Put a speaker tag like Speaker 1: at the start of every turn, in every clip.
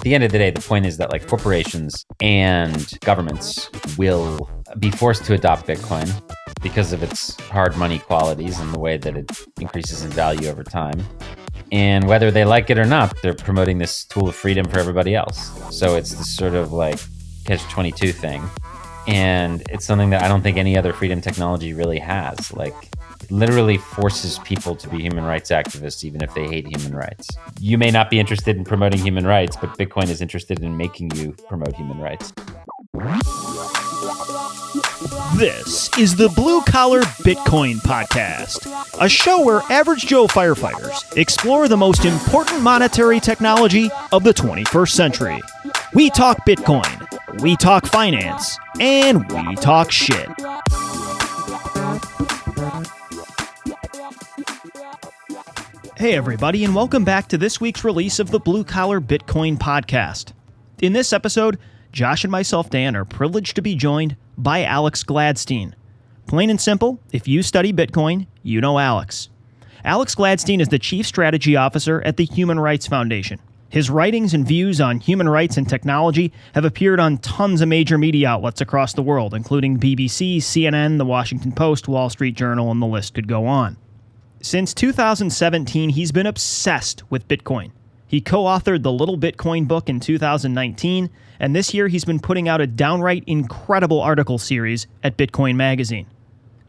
Speaker 1: the end of the day, the point is that like corporations and governments will be forced to adopt Bitcoin because of its hard money qualities and the way that it increases in value over time. And whether they like it or not, they're promoting this tool of freedom for everybody else. So it's this sort of like catch-22 thing. And it's something that I don't think any other freedom technology really has. Like, it literally forces people to be human rights activists, even if they hate human rights. You may not be interested in promoting human rights, but Bitcoin is interested in making you promote human rights.
Speaker 2: This is the Blue Collar Bitcoin Podcast, a show where average Joe firefighters explore the most important monetary technology of the 21st century. We talk Bitcoin, we talk finance, and we talk shit. Hey everybody, and welcome back to this week's release of the Blue Collar Bitcoin Podcast. In this episode, Josh and myself, Dan, are privileged to be joined by Alex Gladstein. Plain and simple, if you study Bitcoin, you know Alex. Alex Gladstein is the Chief Strategy Officer at the Human Rights Foundation. His writings and views on human rights and technology have appeared on tons of major media outlets across the world, including BBC, CNN, The Washington Post, Wall Street Journal, and the list could go on. Since 2017, he's been obsessed with Bitcoin. He co-authored the Little Bitcoin book in 2019, and this year he's been putting out a downright incredible article series at Bitcoin Magazine.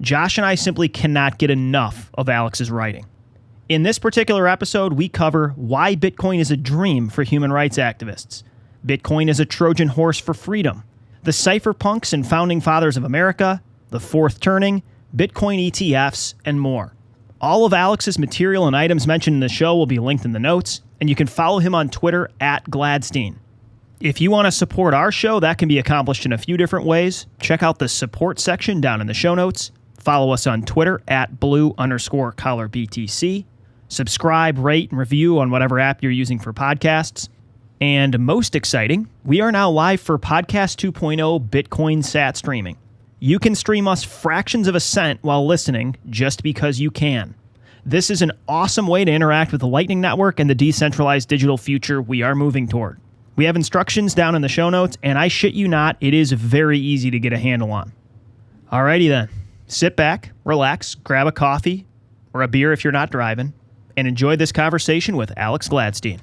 Speaker 2: Josh and I simply cannot get enough of Alex's writing. In this particular episode, we cover why Bitcoin is a dream for human rights activists, Bitcoin is a Trojan horse for freedom, the cypherpunks and founding fathers of America, the fourth turning, Bitcoin ETFs, and more. All of Alex's material and items mentioned in the show will be linked in the notes, and you can follow him on Twitter at Gladstein. If you want to support our show, that can be accomplished in a few different ways. Check out the support section down in the show notes. Follow us on Twitter at blue_collarbtc. Subscribe, rate, and review on whatever app you're using for podcasts. And most exciting, we are now live for Podcast 2.0 Bitcoin Sat streaming. You can stream us fractions of a cent while listening just because you can. This is an awesome way to interact with the Lightning Network and the decentralized digital future we are moving toward. We have instructions down in the show notes, and I shit you not, it is very easy to get a handle on. Alrighty then, sit back, relax, grab a coffee, or a beer if you're not driving, and enjoy this conversation with Alex Gladstein.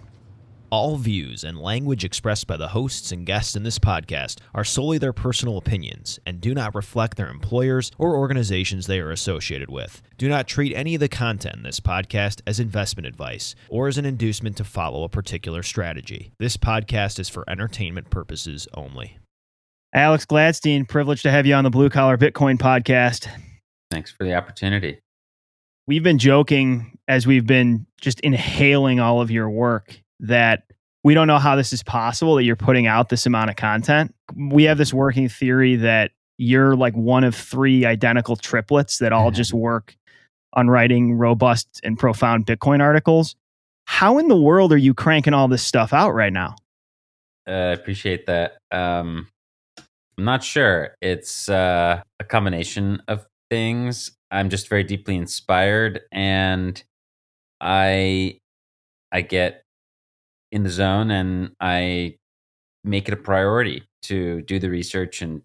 Speaker 3: All views and language expressed by the hosts and guests in this podcast are solely their personal opinions and do not reflect their employers or organizations they are associated with. Do not treat any of the content in this podcast as investment advice or as an inducement to follow a particular strategy. This podcast is for entertainment purposes only.
Speaker 2: Alex Gladstein, privileged to have you on the Blue Collar Bitcoin Podcast.
Speaker 1: Thanks for the opportunity.
Speaker 2: We've been joking as we've been just inhaling all of your work that we don't know how this is possible that you're putting out this amount of content. We have this working theory that you're like one of three identical triplets that all just work on writing robust and profound Bitcoin articles. How in the world are you cranking all this stuff out right now?
Speaker 1: I appreciate that. I'm not sure. It's a combination of things. I'm just very deeply inspired, and I get in the zone and I make it a priority to do the research and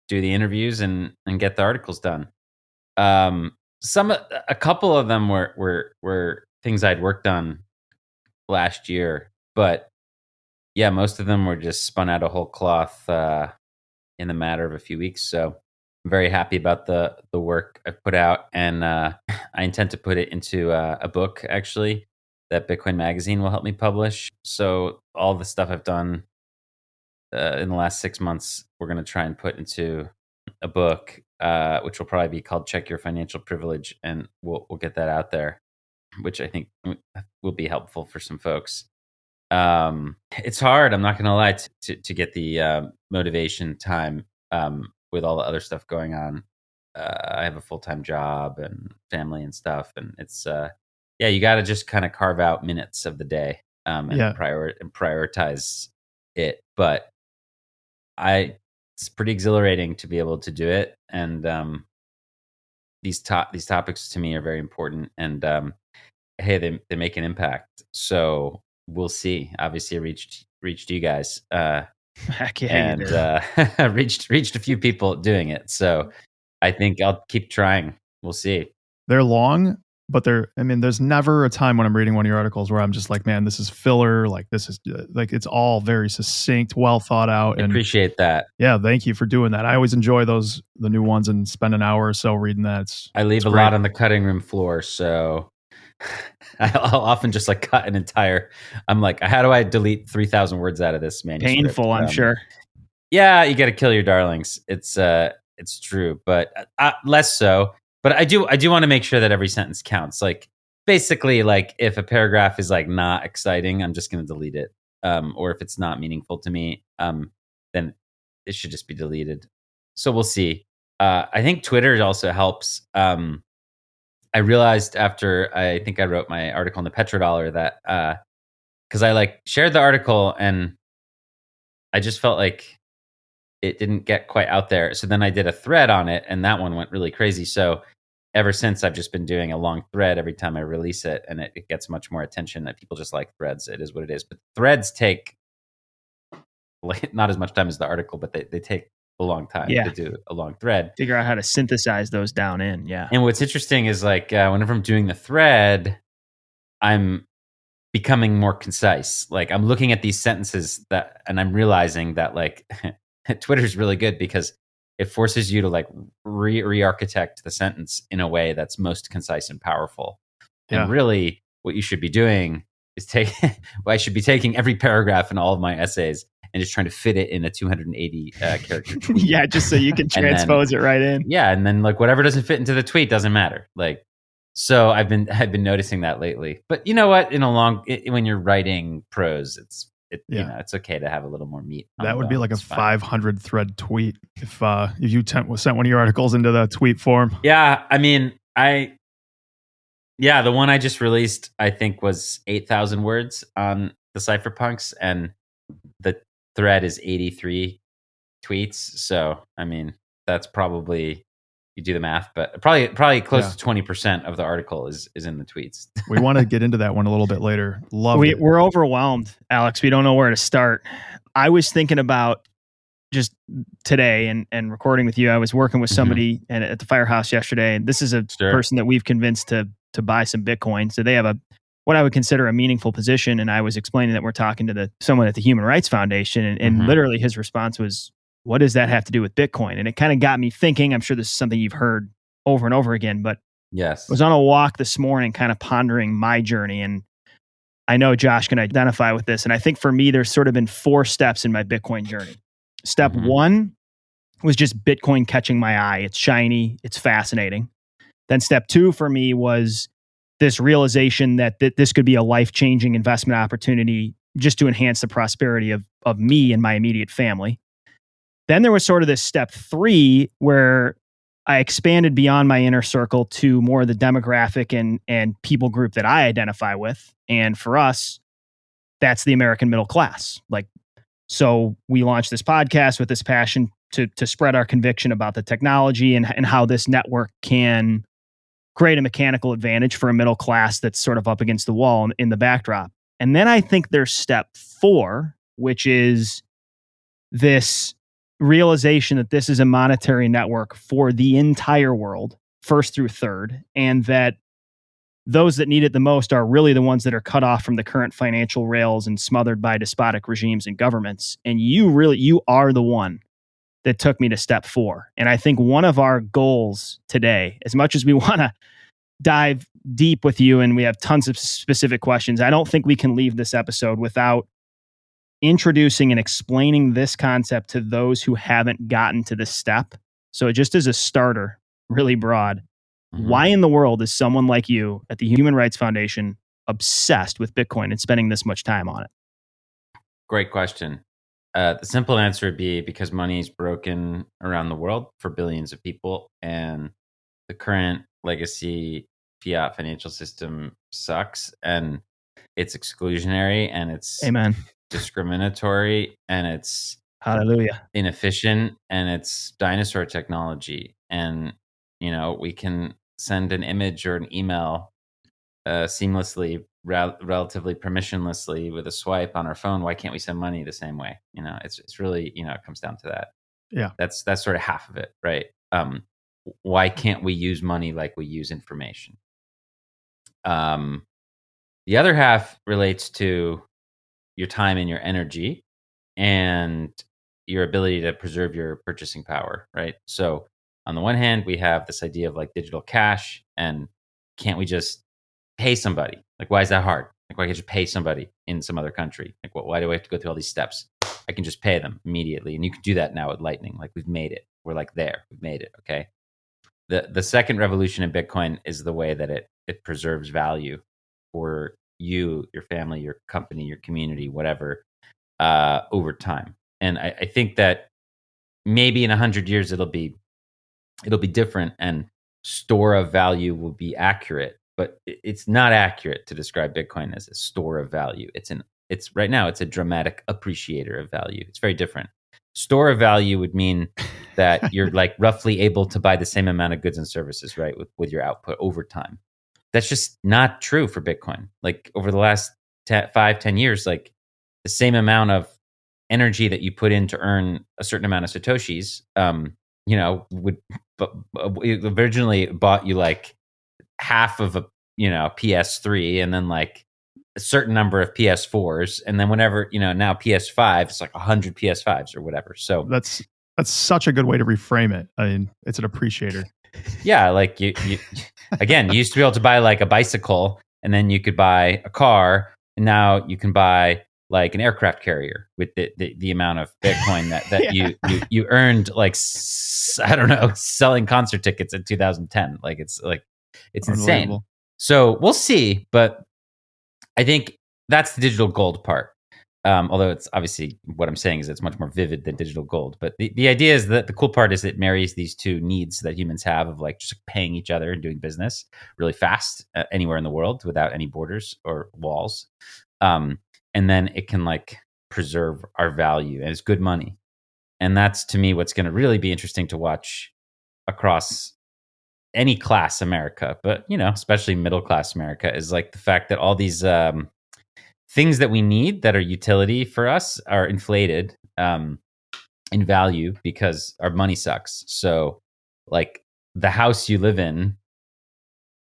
Speaker 1: do the interviews and get the articles done. A couple of them were things I'd worked on last year, but yeah, most of them were just spun out of whole cloth in the matter of a few weeks. So I'm very happy about the work I've put out, and I intend to put it into a book actually that Bitcoin Magazine will help me publish. So all the stuff I've done in the last 6 months, we're going to try and put into a book, which will probably be called Check Your Financial Privilege, and we'll get that out there, which I think will be helpful for some folks. It's hard, I'm not going to lie, to get the motivation time with all the other stuff going on. I have a full-time job and family and stuff, and it's yeah, you got to just kind of carve out minutes of the day and prioritize it. But it's pretty exhilarating to be able to do it, and these topics to me are very important. And hey, they make an impact. So we'll see. Obviously, I reached reached you guys.
Speaker 2: Heck yeah,
Speaker 1: and
Speaker 2: you did.
Speaker 1: reached a few people doing it. So I think I'll keep trying. We'll see.
Speaker 4: They're long, but there's never a time when I'm reading one of your articles where I'm just like, man, this is filler. Like, this is like, it's all very succinct, well thought out.
Speaker 1: I
Speaker 4: And
Speaker 1: appreciate that.
Speaker 4: yeah, thank you for doing that. I always enjoy the new ones and spend an hour or so reading that.
Speaker 1: I leave a
Speaker 4: great.
Speaker 1: lot on the cutting room floor, so I'll often just like cut an entire. I'm like, how do I delete 3,000 words out of this manuscript?
Speaker 2: Painful, I'm sure.
Speaker 1: Yeah, you got to kill your darlings. It's true, but less so. But I do want to make sure that every sentence counts. Like basically, like if a paragraph is like not exciting, I'm just going to delete it. Or if it's not meaningful to me, then it should just be deleted. So we'll see. I think Twitter also helps. I realized after I think I wrote my article in the petrodollar that because I like shared the article and I just felt like it didn't get quite out there. So then I did a thread on it, and that one went really crazy. So ever since, I've just been doing a long thread every time I release it, and it gets much more attention. That people just like threads. It is what it is. But threads take like not as much time as the article, but they take a long time to do a long thread.
Speaker 2: Figure out how to synthesize those down in. Yeah.
Speaker 1: And what's interesting is like whenever I'm doing the thread, I'm becoming more concise. Like I'm looking at these sentences and I'm realizing that like Twitter is really good because it forces you to like re-architect the sentence in a way that's most concise and powerful. Yeah. And really what you should be doing is I should be taking every paragraph in all of my essays and just trying to fit it in a 280 character tweet.
Speaker 2: Yeah, just so you can transpose it right in.
Speaker 1: Yeah, and then like whatever doesn't fit into the tweet doesn't matter. Like, so I've been noticing that lately. But you know what? When you're writing prose, you know, it's okay to have a little more meat.
Speaker 4: That would be like a 500 thread tweet if you sent one of your articles into the tweet form.
Speaker 1: Yeah, I mean, the one I just released, I think was 8,000 words on the cypherpunks, and the thread is 83 tweets. So, I mean, that's probably, you do the math, but probably close to 20% of the article is in the tweets.
Speaker 4: We want to get into that one a little bit later.
Speaker 2: We're overwhelmed, Alex. We don't know where to start. I was thinking about just today and recording with you. I was working with somebody at the firehouse yesterday, and this is a person that we've convinced to buy some Bitcoin. So they have what I would consider a meaningful position. And I was explaining that we're talking to someone at the Human Rights Foundation, and literally his response was, what does that have to do with Bitcoin? And it kind of got me thinking. I'm sure this is something you've heard over and over again, but
Speaker 1: yes,
Speaker 2: I was on a walk this morning kind of pondering my journey. And I know Josh can identify with this. And I think for me, there's sort of been 4 steps in my Bitcoin journey. Step 1 was just Bitcoin catching my eye. It's shiny. It's fascinating. Then step 2 for me was this realization that this could be a life-changing investment opportunity just to enhance the prosperity of me and my immediate family. Then there was sort of this step 3 where I expanded beyond my inner circle to more of the demographic and people group that I identify with. And for us, that's the American middle class. So we launched this podcast with this passion to spread our conviction about the technology and how this network can create a mechanical advantage for a middle class that's sort of up against the wall in the backdrop. And then I think there's step 4, which is this realization that this is a monetary network for the entire world, first through third, and that those that need it the most are really the ones that are cut off from the current financial rails and smothered by despotic regimes and governments. And you are the one that took me to step 4. And I think one of our goals today, as much as we want to dive deep with you and we have tons of specific questions, I don't think we can leave this episode without introducing and explaining this concept to those who haven't gotten to this step. So just as a starter, really broad, why in the world is someone like you at the Human Rights Foundation obsessed with Bitcoin and spending this much time on it?
Speaker 1: Great question. The simple answer would be because money is broken around the world for billions of people, and the current legacy fiat financial system sucks, and it's exclusionary, and it's
Speaker 2: Amen.
Speaker 1: discriminatory, and it's
Speaker 2: hallelujah
Speaker 1: inefficient, and it's dinosaur technology. And we can send an image or an email seamlessly relatively permissionlessly with a swipe on our phone. Why can't we send money the same way? It's really, it comes down to that.
Speaker 4: Yeah.
Speaker 1: That's sort of half of it, right? Why can't we use money like we use information? The other half relates to your time and your energy and your ability to preserve your purchasing power, right? So on the one hand, we have this idea of like digital cash, and can't we just pay somebody? Like, why is that hard? Like, why can't you pay somebody in some other country? Like, why do I have to go through all these steps? I can just pay them immediately. And you can do that now with Lightning. Like, we've made it. We're like there. We've made it. Okay. The second revolution in Bitcoin is the way that it preserves value for you, your family, your company, your community, whatever, over time. And I think that maybe in 100 years it'll be different, and store of value will be accurate. But it's not accurate to describe Bitcoin as a store of value. It's right now it's a dramatic appreciator of value. It's very different. Store of value would mean that you're like roughly able to buy the same amount of goods and services, right, with your output over time. That's just not true for Bitcoin. Like over the last 5-10 years, like the same amount of energy that you put in to earn a certain amount of satoshis, would originally bought you like half of a PS3, and then like a certain number of PS4s, and then whenever now PS5, it's like 100 PS5s or whatever. So
Speaker 4: That's such a good way to reframe it. I mean, it's an appreciator.
Speaker 1: yeah, like you again, you used to be able to buy like a bicycle, and then you could buy a car, and now you can buy like an aircraft carrier with the amount of Bitcoin that
Speaker 4: Yeah.
Speaker 1: you earned, like I don't know, selling concert tickets in 2010. Like it's insane.
Speaker 4: Unbelievable.
Speaker 1: So we'll see, but I think that's the digital gold part. Although it's obviously, what I'm saying is it's much more vivid than digital gold. But the idea is that the cool part is it marries these two needs that humans have of like just paying each other and doing business really fast anywhere in the world without any borders or walls. And then it can like preserve our value, and it's good money. And that's, to me, what's going to really be interesting to watch across any class America, but especially middle class America, is like the fact that all these things that we need that are utility for us are inflated in value because our money sucks. So like the house you live in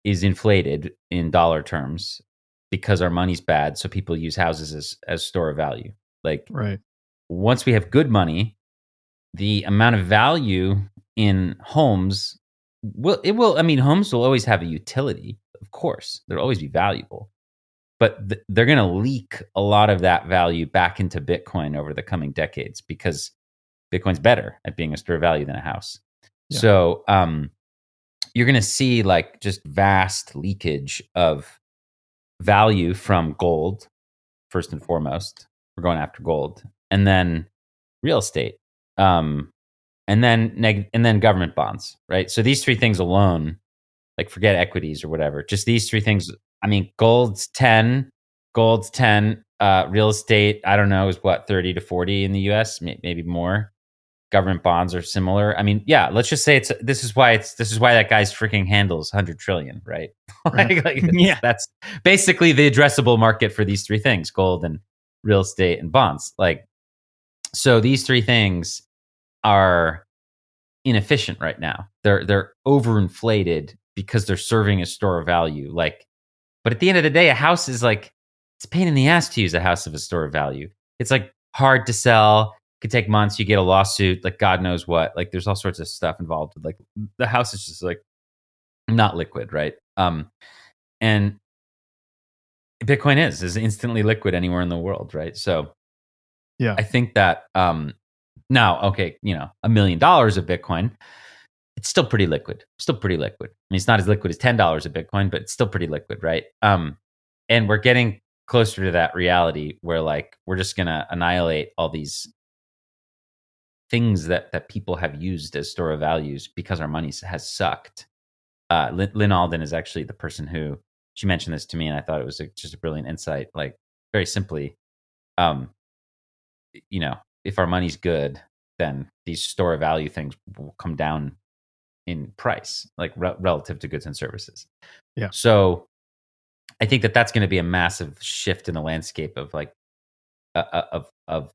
Speaker 1: is inflated in dollar terms because our money's bad. So people use houses as store of value. Like
Speaker 4: Right.
Speaker 1: once we have good money, the amount of value in homes homes will always have a utility. Of course, they'll always be valuable. But they're going to leak a lot of that value back into Bitcoin over the coming decades because Bitcoin's better at being a store of value than a house.
Speaker 4: Yeah.
Speaker 1: So you're going to see like just vast leakage of value from gold, first and foremost. We're going after gold, and then real estate, and then government bonds, right? So these three things alone, like forget equities or whatever, just these three things. I mean, gold's 10, real estate, I don't know, is what, 30 to 40 in the US, maybe more. Government bonds are similar. I mean, yeah, let's just say this is why that guy's freaking handles 100 trillion, right?
Speaker 2: Yeah.
Speaker 1: That's basically the addressable market for these three things: gold and real estate and bonds. Like, so these three things are inefficient right now. They're overinflated because they're serving a store of value. Like, but at the end of the day, a house is like, it's a pain in the ass to use a house of a store of value. It's like hard to sell. It could take months. You get a lawsuit, like God knows what. Like there's all sorts of stuff involved. Like the house is just like not liquid, right? And Bitcoin is instantly liquid anywhere in the world, right? So
Speaker 4: Yeah.
Speaker 1: I think that now, okay, $1 million of Bitcoin, it's still pretty liquid. I mean, it's not as liquid as $10 of Bitcoin, but it's still pretty liquid, right? And we're getting closer to that reality where like we're just gonna annihilate all these things that people have used as store of values because our money has sucked. Lynn Alden is actually the person who, she mentioned this to me, and I thought it was just a brilliant insight. Like very simply, if our money's good, then these store of value things will come down in price, like relative to goods and services.
Speaker 4: Yeah.
Speaker 1: So I think that that's going to be a massive shift in the landscape of like of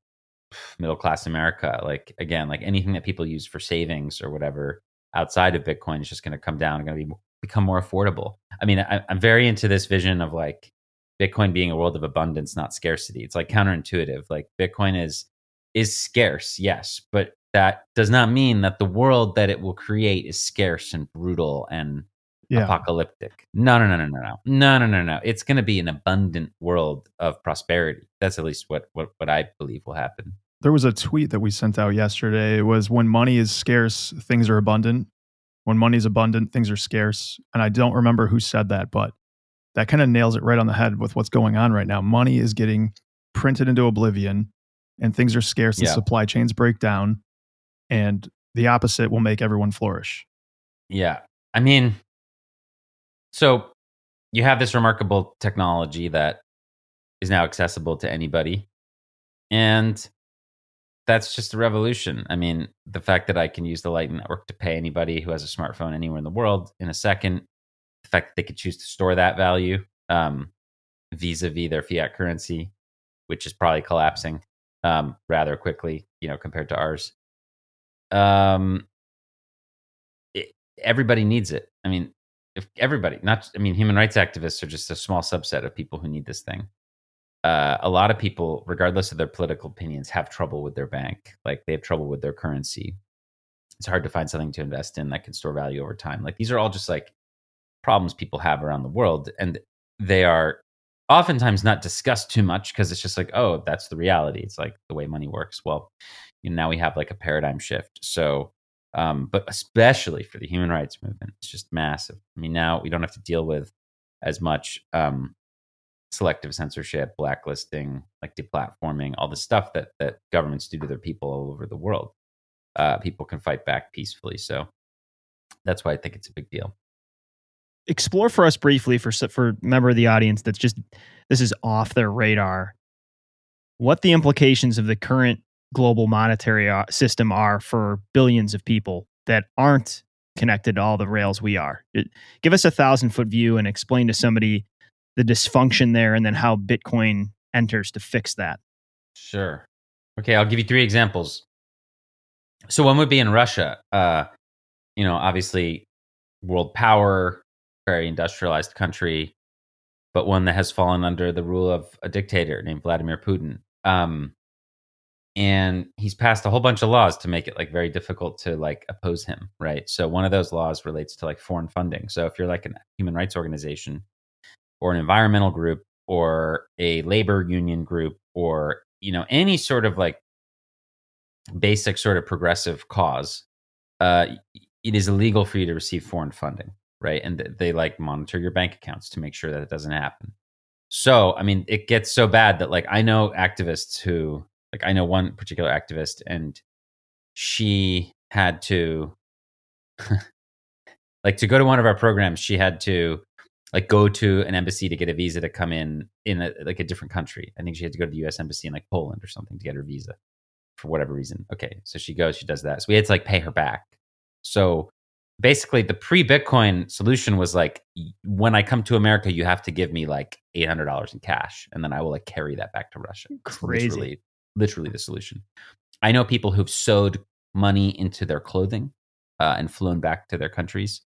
Speaker 1: middle class America. Like again, like anything that people use for savings or whatever outside of Bitcoin is just going to come down, going to become more affordable. I mean, I'm very into this vision of like Bitcoin being a world of abundance, not scarcity. It's like counterintuitive. Like Bitcoin is scarce, yes, but that does not mean that the world that it will create is scarce and brutal and apocalyptic. No. It's going to be an abundant world of prosperity. That's at least what I believe will happen.
Speaker 4: There was a tweet that we sent out yesterday. It was, when money is scarce, things are abundant. When money is abundant, things are scarce. And I don't remember who said that, but that kind of nails it right on the head with what's going on right now. Money is getting printed into oblivion and things are scarce. The supply chains break down, and the opposite will make everyone flourish.
Speaker 1: Yeah. I mean, so you have this remarkable technology that is now accessible to anybody. And that's just a revolution. I mean, the fact that I can use the Lightning Network to pay anybody who has a smartphone anywhere in the world in a second, the fact that they could choose to store that value vis-a-vis their fiat currency, which is probably collapsing rather quickly, compared to ours. Everybody needs it. I mean, if everybody, human rights activists are just a small subset of people who need this thing. A lot of people, regardless of their political opinions, have trouble with their bank. Like they have trouble with their currency. It's hard to find something to invest in that can store value over time. Like these are all just like problems people have around the world. And they are oftentimes not discussed too much because it's just like, oh, that's the reality. It's like the way money works. Well, now we have like a paradigm shift. So, but especially for the human rights movement, it's just massive. I mean, now we don't have to deal with as much selective censorship, blacklisting, like deplatforming, all the stuff that governments do to their people all over the world. People can fight back peacefully. So that's why I think it's a big deal.
Speaker 2: Explore for us briefly, for a member of the audience that's just, this is off their radar, what the implications of the current global monetary system are for billions of people that aren't connected to all the rails we are. Give us a 1,000-foot view and explain to somebody the dysfunction there and then how Bitcoin enters to fix that.
Speaker 1: Sure. Okay, I'll give you 3 examples. So one would be in Russia. Obviously world power, very industrialized country, but one that has fallen under the rule of a dictator named Vladimir Putin. And he's passed a whole bunch of laws to make it like very difficult to like oppose him, right? So one of those laws relates to like foreign funding. So if you're like a human rights organization or an environmental group or a labor union group or, any sort of like basic sort of progressive cause, it is illegal for you to receive foreign funding, right? And they like monitor your bank accounts to make sure that it doesn't happen. So, I mean, it gets so bad that like I know activists who, like I know one particular activist, and she had to like to go to one of our programs, she had to like go to an embassy to get a visa to come in a different country. I think she had to go to the US embassy in like Poland or something to get her visa for whatever reason. Okay, so she goes, she does that. So we had to like pay her back. So basically the pre-Bitcoin solution was like, when I come to America, you have to give me like $800 in cash, and then I will like carry that back to Russia.
Speaker 2: Crazy.
Speaker 1: Literally the solution. I know people who've sewed money into their clothing and flown back to their countries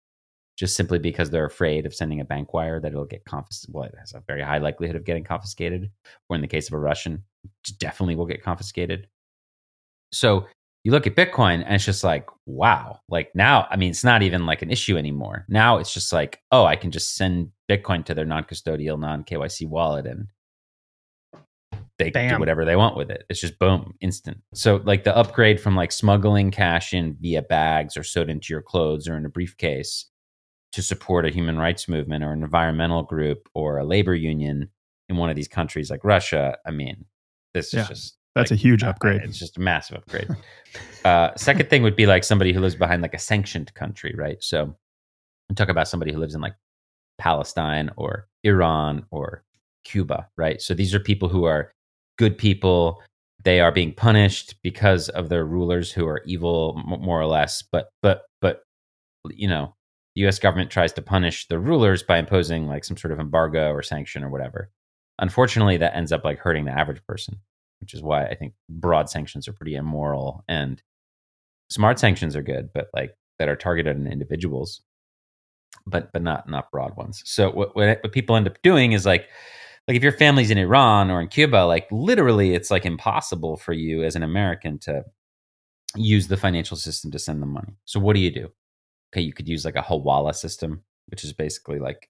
Speaker 1: just simply because they're afraid of sending a bank wire that it'll get confiscated. Well, it has a very high likelihood of getting confiscated. Or in the case of a Russian, it definitely will get confiscated. So you look at Bitcoin and it's just like, wow. Like now, I mean, it's not even like an issue anymore. Now it's just like, oh, I can just send Bitcoin to their non-custodial, non-KYC wallet and they can do whatever they want with it. It's just boom, instant. So like the upgrade from like smuggling cash in via bags or sewed into your clothes or in a briefcase to support a human rights movement or an environmental group or a labor union in one of these countries like Russia. I mean, this is just...
Speaker 4: That's like a huge upgrade.
Speaker 1: It's just a massive upgrade. Second thing would be like somebody who lives behind like a sanctioned country, right? So I'm talking about somebody who lives in like Palestine or Iran or Cuba, right? So these are people who are good people. They are being punished because of their rulers who are evil, more or less. But the US government tries to punish the rulers by imposing like some sort of embargo or sanction or whatever. Unfortunately, that ends up like hurting the average person, which is why I think broad sanctions are pretty immoral, and smart sanctions are good, but like that are targeted on individuals, but not broad ones. So what people end up doing is like if your family's in Iran or in Cuba, like literally it's like impossible for you as an American to use the financial system to send them money. So what do? Okay, you could use like a Hawala system, which is basically like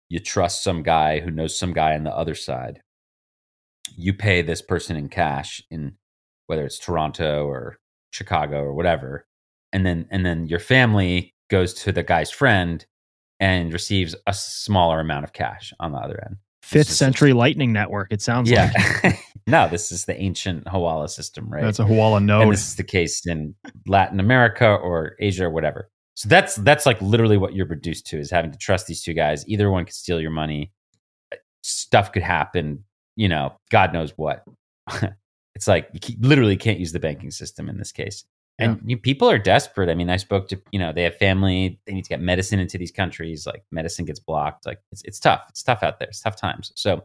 Speaker 1: you trust some guy who knows some guy on the other side. You pay this person in cash in whether it's Toronto or Chicago or whatever, and then your family goes to the guy's friend and receives a smaller amount of cash on the other end.
Speaker 2: Fifth century lightning network, it sounds like.
Speaker 1: No, this is the ancient Hawala system, right?
Speaker 4: That's a Hawala node.
Speaker 1: And this is the case in Latin America or Asia or whatever. So that's like literally what you're reduced to, is having to trust these two guys. Either one could steal your money. Stuff could happen, God knows what. It's like you literally can't use the banking system in this case. And people are desperate. I mean, I spoke to, they have family, they need to get medicine into these countries. Like medicine gets blocked. Like it's tough. It's tough out there. It's tough times. So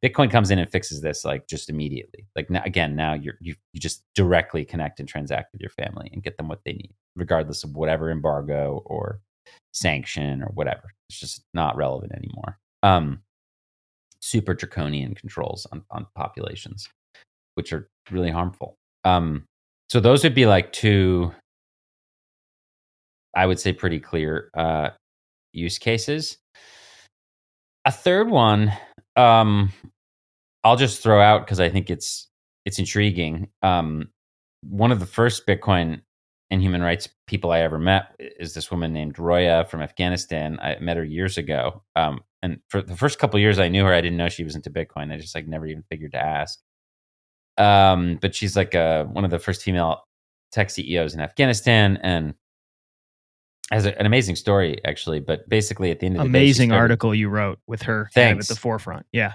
Speaker 1: Bitcoin comes in and fixes this like just immediately. Like now you just directly connect and transact with your family and get them what they need, regardless of whatever embargo or sanction or whatever. It's just not relevant anymore. Super draconian controls on populations, which are really harmful. So those would be like two, I would say, pretty clear use cases. A third one, I'll just throw out because I think it's intriguing. One of the first Bitcoin and human rights people I ever met is this woman named Roya from Afghanistan. I met her years ago, and for the first couple of years I knew her, I didn't know she was into Bitcoin. I just like never even figured to ask. But she's like one of the first female tech CEOs in Afghanistan, and has an amazing story actually. But basically, at the end of the day,
Speaker 2: amazing article you wrote with her kind of at the forefront.
Speaker 1: Yeah.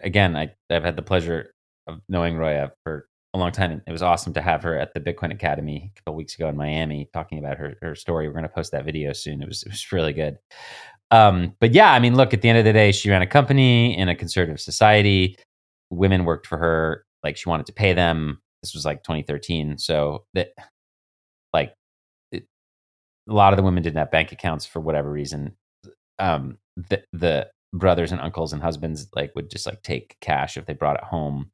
Speaker 1: Again, I've had the pleasure of knowing Roya for a long time, and it was awesome to have her at the Bitcoin Academy a couple of weeks ago in Miami talking about her story. We're going to post that video soon. It was really good. But yeah, I mean, look, at the end of the day, she ran a company in a conservative society. Women worked for her. Like she wanted to pay them. This was like 2013. So that a lot of the women didn't have bank accounts for whatever reason. The brothers and uncles and husbands like would just like take cash if they brought it home,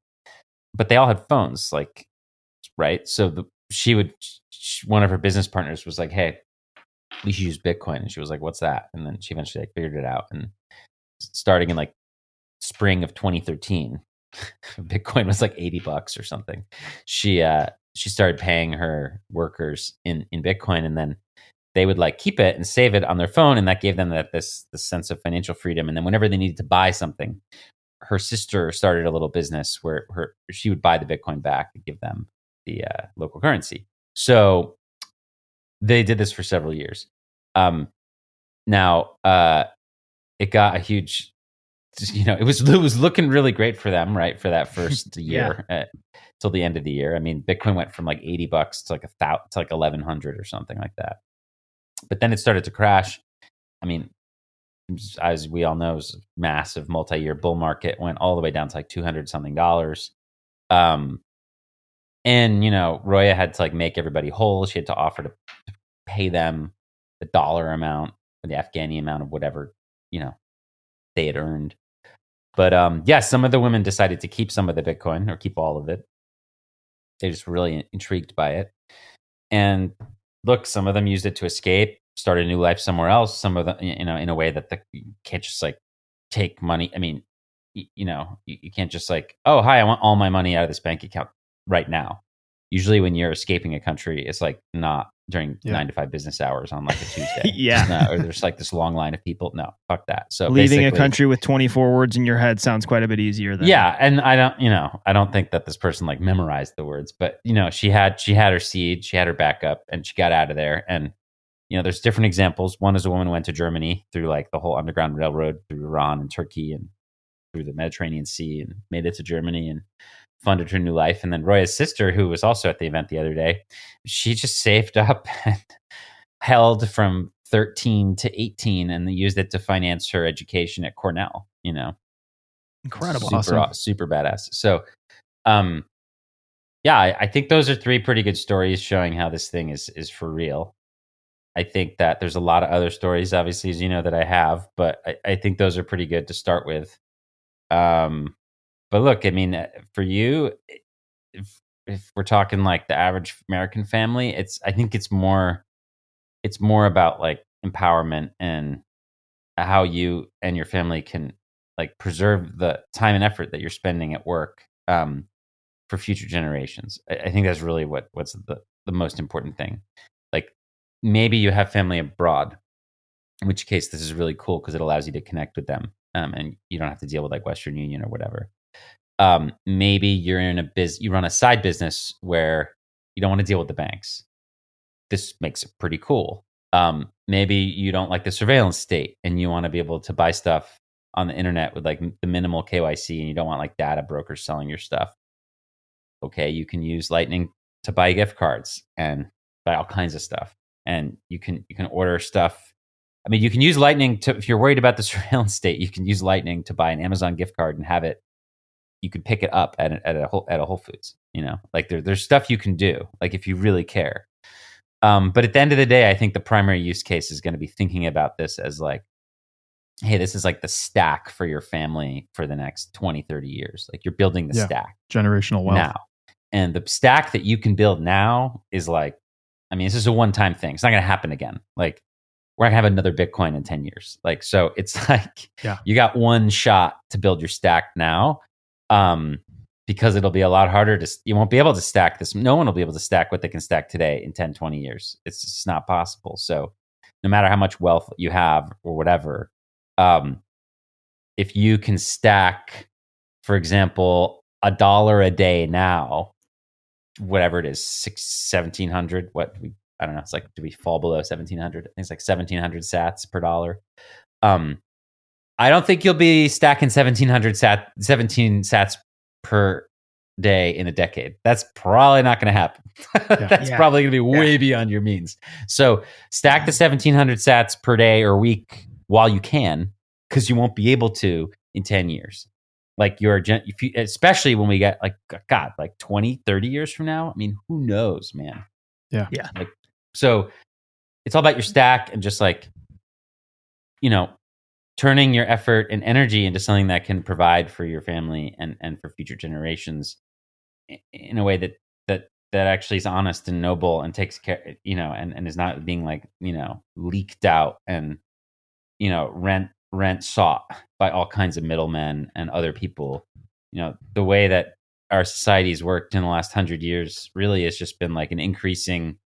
Speaker 1: but they all had phones, like, right? So one of her business partners was like, "Hey, we should use Bitcoin," and she was like, "What's that?" And then she eventually like figured it out. And starting in like spring of 2013, Bitcoin was like $80 or something. She started paying her workers in Bitcoin, and then they would like keep it and save it on their phone, and that gave them this sense of financial freedom. And then whenever they needed to buy something, her sister started a little business where she would buy the Bitcoin back and give them the local currency. So they did this for several years. Now it got a huge, it was looking really great for them, right? For that first year till the end of the year. I mean, Bitcoin went from like $80 to like like 1,100 or something like that. But then it started to crash. I mean, as we all know, it was a massive multi-year bull market, went all the way down to like $200 something. And, Roya had to like make everybody whole. She had to offer to pay them the dollar amount or the Afghani amount of whatever, they had earned. But some of the women decided to keep some of the Bitcoin or keep all of it. They just were really intrigued by it. And look, some of them used it to escape, start a new life somewhere else. Some of them, in a way that you can't just like take money. I mean, you can't just like, oh, hi, I want all my money out of this bank account right now. Usually when you're escaping a country, it's like not during 9 to 5 business hours on like a Tuesday. Or there's like this long line of people. No, fuck that. So
Speaker 2: leaving a country with 24 words in your head sounds quite a bit easier than.
Speaker 1: Yeah. And I don't think that this person like memorized the words, but she had her seed, she had her backup, and she got out of there. And, there's different examples. One is a woman who went to Germany through like the whole Underground Railroad through Iran and Turkey and through the Mediterranean Sea and made it to Germany and funded her new life. And then Roya's sister, who was also at the event the other day, she just saved up and held from 13 to 18 and used it to finance her education at Cornell,
Speaker 2: Incredible.
Speaker 1: Super badass. So, yeah, I think those are three pretty good stories showing how this thing is for real. I think that there's a lot of other stories, obviously, as you know, that I have, but I think those are pretty good to start with. But look, I mean, for you, if we're talking like the average American family, I think it's more about like empowerment and how you and your family can like preserve the time and effort that you're spending at work for future generations. I think that's really what's the most important thing. Like maybe you have family abroad, in which case this is really cool because it allows you to connect with them, and you don't have to deal with like Western Union or whatever. Maybe you're in you run a side business where you don't want to deal with the banks. This makes it pretty cool. Maybe you don't like the surveillance state and you want to be able to buy stuff on the internet with like the minimal KYC and you don't want like data brokers selling your stuff. Okay, you can use Lightning to buy gift cards and buy all kinds of stuff. And you can order stuff. I mean, you can use Lightning to, if you're worried about the surveillance state, you can use Lightning to buy an Amazon gift card and have it. You can pick it up at a Whole Foods. Like there's stuff you can do. Like if you really care. But at the end of the day, I think the primary use case is going to be thinking about this as like, hey, this is like the stack for your family for the next 20, 30 years. Like you're building the stack.
Speaker 4: Generational wealth.
Speaker 1: Now. And the stack that you can build now is like, I mean, this is a one-time thing. It's not going to happen again. Like we're going to have another Bitcoin in 10 years. Like, so it's like, you got one shot to build your stack now. Because it'll be a lot harder you won't be able to stack this. No one will be able to stack what they can stack today in 10, 20 years. It's just not possible. So no matter how much wealth you have or whatever, if you can stack, for example, $1 a day now, whatever it is, 1,700, I don't know. It's like, do we fall below 1,700? I think it's like 1,700 sats per dollar. I don't think you'll be stacking 17 sats per day in a decade. That's probably not going to happen. That's probably going to be way beyond your means. So stack the 1,700 sats per day or week while you can, because you won't be able to in 10 years. Like especially when we get like 20, 30 years from now. I mean, who knows, man?
Speaker 4: Yeah.
Speaker 1: Like, so it's all about your stack and just like, turning your effort and energy into something that can provide for your family and for future generations in a way that actually is honest and noble and takes care, and is not being like, leaked out and, rent sought by all kinds of middlemen and other people. The way that our society's worked in the last 100 years really has just been like an increasing,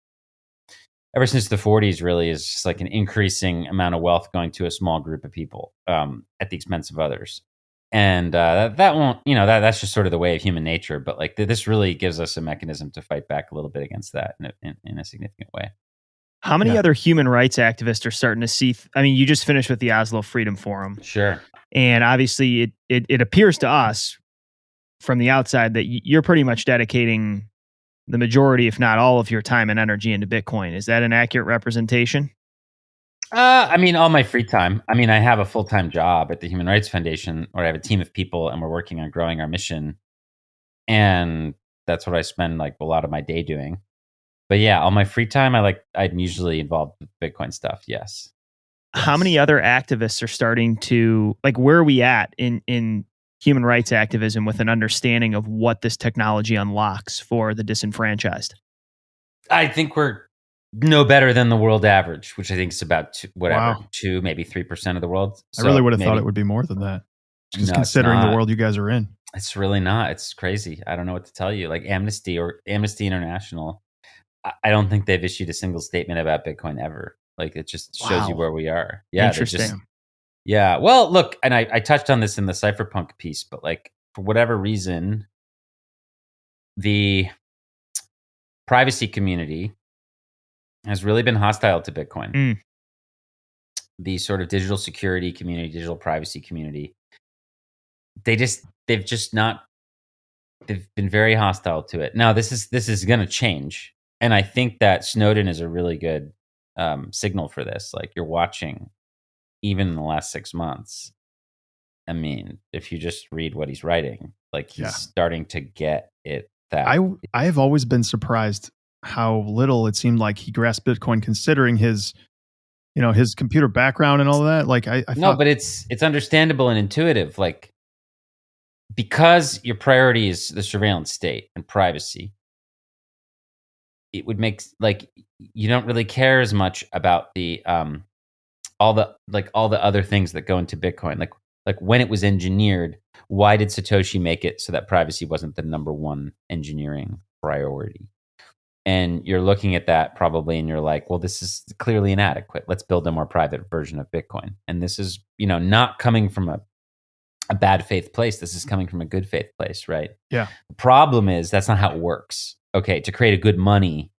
Speaker 1: ever since the 40s, really is just like an increasing amount of wealth going to a small group of people at the expense of others. And that won't, that's just sort of the way of human nature. But like this really gives us a mechanism to fight back a little bit against that in a significant way.
Speaker 2: How many other human rights activists are starting to see? I mean, you just finished with the Oslo Freedom Forum.
Speaker 1: Sure.
Speaker 2: And obviously it appears to us from the outside that you're pretty much dedicating the majority, if not all of your time and energy into Bitcoin. Is that an accurate representation?
Speaker 1: I mean, all my free time. I mean, I have a full-time job at the Human Rights Foundation where I have a team of people and we're working on growing our mission. And that's what I spend like a lot of my day doing. But yeah, all my free time, I'm usually involved with Bitcoin stuff. Yes.
Speaker 2: How many other activists are starting to, like, where are we at in human rights activism with an understanding of what this technology unlocks for the disenfranchised?
Speaker 1: I think we're no better than the world average, which I think is about 2, maybe 3% of the world.
Speaker 4: So I really would have thought it would be more than that. Just considering the world you guys are in.
Speaker 1: It's really not. It's crazy. I don't know what to tell you. Like Amnesty International, I don't think they've issued a single statement about Bitcoin ever. Like it just shows you where we are. Yeah.
Speaker 2: Interesting.
Speaker 1: Yeah. Well, look, and I touched on this in the cypherpunk piece, but like for whatever reason, the privacy community has really been hostile to Bitcoin. The sort of digital security community, digital privacy community, they've been very hostile to it. Now this is going to change. And I think that Snowden is a really good signal for this. Like you're watching, even in the last 6 months. I mean, if you just read what he's writing, like he's starting to get it. That
Speaker 4: I have always been surprised how little it seemed like he grasped Bitcoin, considering his, his computer background and all of that. Like I
Speaker 1: no,
Speaker 4: thought,
Speaker 1: but it's understandable and intuitive. Like because your priority is the surveillance state and privacy, it would make like you don't really care as much about the all the other things that go into Bitcoin. Like when it was engineered, why did Satoshi make it so that privacy wasn't the number one engineering priority? And you're looking at that probably and you're like, well, this is clearly inadequate. Let's build a more private version of Bitcoin. And this is, not coming from a bad faith place. This is coming from a good faith place, right?
Speaker 4: Yeah.
Speaker 1: The problem is that's not how it works. Okay, to create a good money,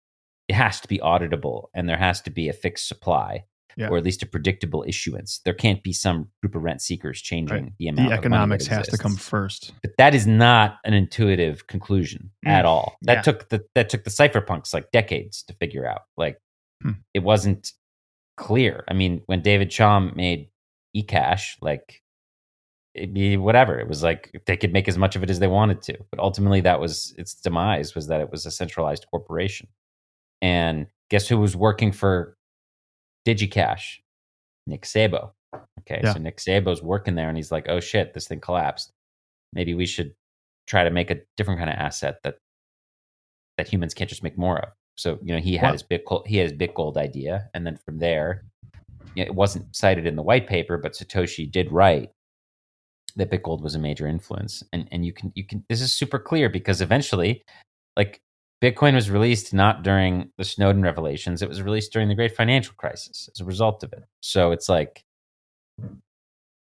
Speaker 1: it has to be auditable and there has to be a fixed supply.
Speaker 4: Yeah.
Speaker 1: Or at least a predictable issuance. There can't be some group of rent seekers changing the amount
Speaker 4: the
Speaker 1: of
Speaker 4: economics
Speaker 1: money that
Speaker 4: has to come
Speaker 1: exists.
Speaker 4: first.
Speaker 1: But that is not an intuitive conclusion at all. That took the cypherpunks like decades to figure out. Like it wasn't clear. I mean, when David Chaum made eCash, like it'd be whatever. It was like they could make as much of it as they wanted to. But ultimately that was its demise, was that it was a centralized corporation. And guess who was working for DigiCash? Nick Szabo. Okay, so Nick Szabo's working there and he's like, oh shit, this thing collapsed. Maybe we should try to make a different kind of asset that humans can't just make more of. So, he had his Bitgold idea. And then from there, it wasn't cited in the white paper, but Satoshi did write that Bitgold was a major influence. And you can this is super clear because eventually, like, Bitcoin was released not during the Snowden revelations. It was released during the Great Financial Crisis as a result of it. So it's like,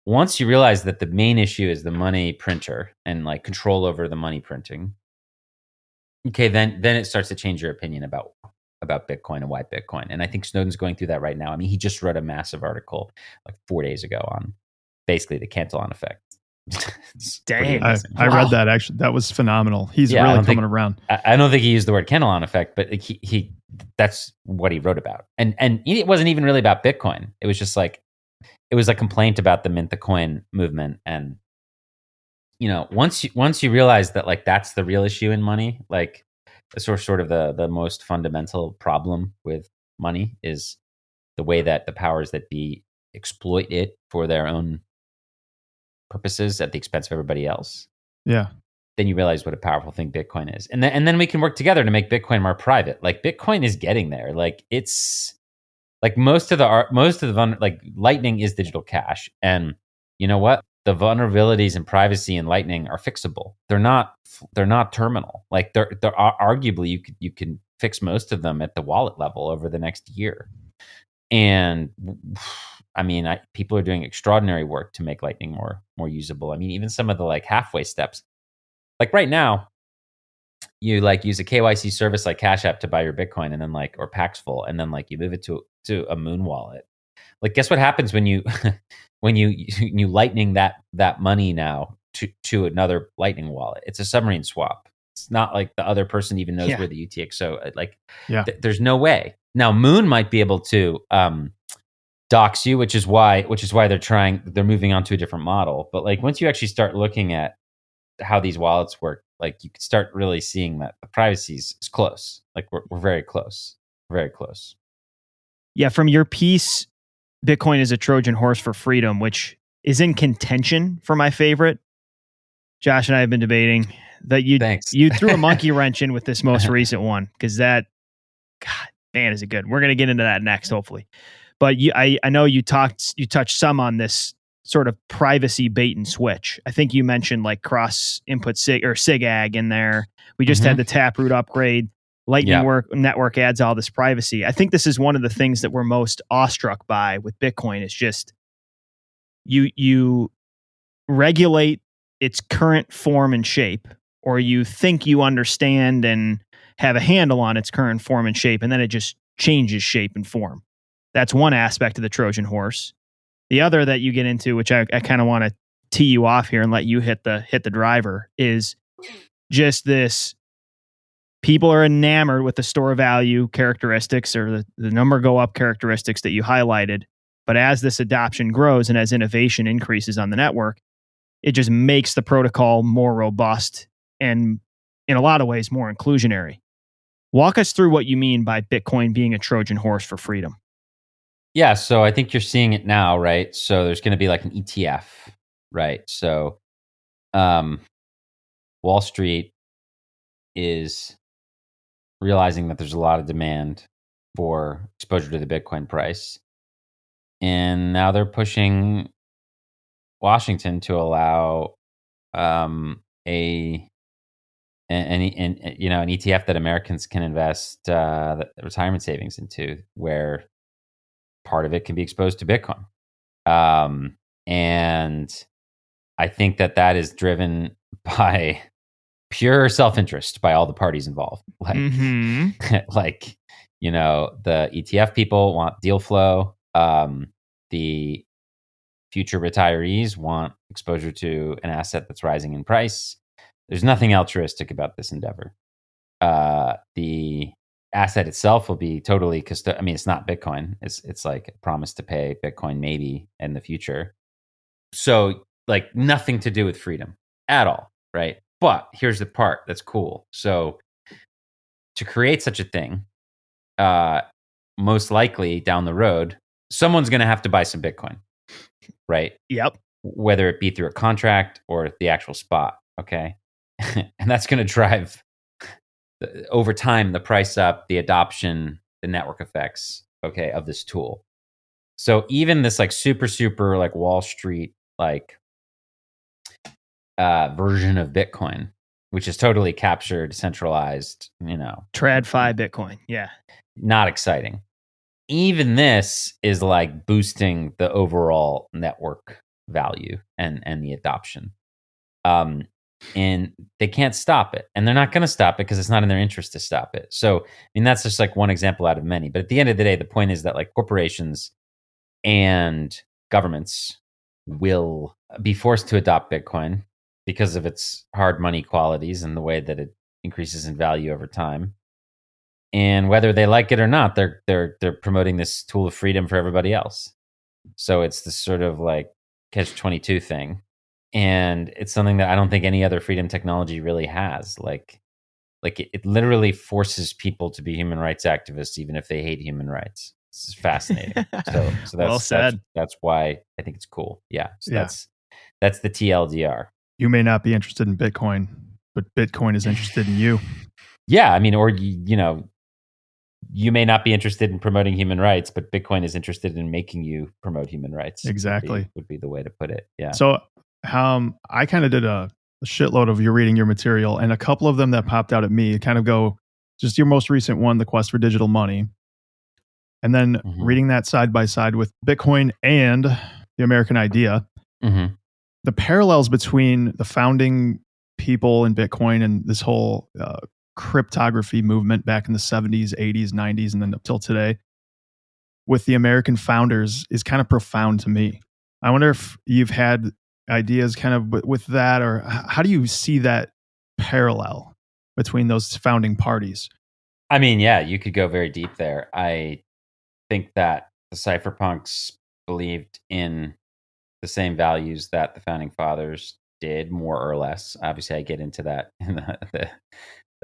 Speaker 1: once you realize that the main issue is the money printer and like control over the money printing, okay, then it starts to change your opinion about Bitcoin and why Bitcoin. And I think Snowden's going through that right now. I mean, he just wrote a massive article like 4 days ago on basically the Cantillon effect.
Speaker 2: Dang.
Speaker 4: I read that, actually. That was phenomenal. He's really coming around.
Speaker 1: I don't think he used the word Cantillon effect, but he that's what he wrote about. And it wasn't even really about Bitcoin. It was just like, it was a complaint about the mint the coin movement. And, once you realize that like that's the real issue in money, like sort of the most fundamental problem with money is the way that the powers that be exploit it for their own purposes at the expense of everybody else.
Speaker 4: Yeah.
Speaker 1: Then you realize what a powerful thing Bitcoin is. And then we can work together to make Bitcoin more private. Like Bitcoin is getting there. Like it's like most of the like Lightning is digital cash. And you know what? The vulnerabilities in privacy in Lightning are fixable. They're not terminal. Like they're arguably you can fix most of them at the wallet level over the next year. And I mean, people are doing extraordinary work to make Lightning more usable. I mean, even some of the like halfway steps. Like right now, you like use a KYC service like Cash App to buy your Bitcoin, and then like, or Paxful, and then like you move it to a Moon wallet. Like, guess what happens when you when you Lightning that money now to another Lightning wallet? It's a submarine swap. It's not like the other person even knows where the UTXO. Like, there's no way. Now, Moon might be able to dox you, which is why they're moving on to a different model. But like, once you actually start looking at how these wallets work, like you could start really seeing that the privacy is close. Like we're very close, very close.
Speaker 2: Yeah, from your piece, Bitcoin is a Trojan horse for freedom, which is in contention for my favorite. Josh and I have been debating that you threw a monkey wrench in with this most recent one, because that, God, man, is it good. We're going to get into that next, hopefully. But I know you touched some on this sort of privacy bait and switch. I think you mentioned like cross input SIGAG in there. We just had the Taproot upgrade. Lightning network adds all this privacy. I think this is one of the things that we're most awestruck by with Bitcoin. Is just you regulate its current form and shape, or you think you understand and have a handle on its current form and shape, and then it just changes shape and form. That's one aspect of the Trojan horse. The other that you get into, which I kind of want to tee you off here and let you hit the driver, is just this people are enamored with the store value characteristics or the number go up characteristics that you highlighted. But as this adoption grows and as innovation increases on the network, it just makes the protocol more robust and in a lot of ways more inclusionary. Walk us through what you mean by Bitcoin being a Trojan horse for freedom.
Speaker 1: Yeah, so I think you're seeing it now, right? So there's going to be like an ETF, right? So Wall Street is realizing that there's a lot of demand for exposure to the Bitcoin price. And now they're pushing Washington to allow an ETF that Americans can invest retirement savings into, where part of it can be exposed to Bitcoin. And I think that is driven by pure self-interest by all the parties involved. Like, like, the ETF people want deal flow. The future retirees want exposure to an asset that's rising in price. There's nothing altruistic about this endeavor. The asset itself will be totally it's not Bitcoin. It's like a promise to pay Bitcoin maybe in the future. So like nothing to do with freedom at all, right? But here's the part that's cool. So to create such a thing, most likely down the road, someone's going to have to buy some Bitcoin, right?
Speaker 2: Yep.
Speaker 1: Whether it be through a contract or the actual spot, okay? And that's going to drive, over time, the price up, the adoption, the network effects, okay, of this tool. So even this like super, super like Wall Street like version of Bitcoin, which is totally captured, centralized,
Speaker 2: TradFi Bitcoin. Yeah. Not
Speaker 1: exciting. Even this is like boosting the overall network value and the adoption. And they can't stop it. And they're not going to stop it because it's not in their interest to stop it. So, I mean, that's just like one example out of many. But at the end of the day, the point is that like corporations and governments will be forced to adopt Bitcoin because of its hard money qualities and the way that it increases in value over time. And whether they like it or not, they're promoting this tool of freedom for everybody else. So it's this sort of like catch-22 thing. And it's something that I don't think any other freedom technology really has. Like it literally forces people to be human rights activists, even if they hate human rights. This is fascinating. So that's
Speaker 2: well said.
Speaker 1: That's why I think it's cool. Yeah. So that's the TLDR.
Speaker 4: You may not be interested in Bitcoin, but Bitcoin is interested in you.
Speaker 1: Yeah, I mean, or you may not be interested in promoting human rights, but Bitcoin is interested in making you promote human rights.
Speaker 4: Exactly.
Speaker 1: Would be the way to put it. Yeah.
Speaker 4: So I kind of did a shitload of you reading your material, and a couple of them that popped out at me kind of go, just your most recent one, The Quest for Digital Money. And then reading that side by side with Bitcoin and the American idea, the parallels between the founding people in Bitcoin and this whole cryptography movement back in the 70s, 80s, 90s, and then up till today with the American founders is kind of profound to me. I wonder if you've had ideas kind of with that, or how do you see that parallel between those founding parties?
Speaker 1: I mean, yeah, you could go very deep there. I think that the cypherpunks believed in the same values that the founding fathers did, more or less. Obviously, I get into that in the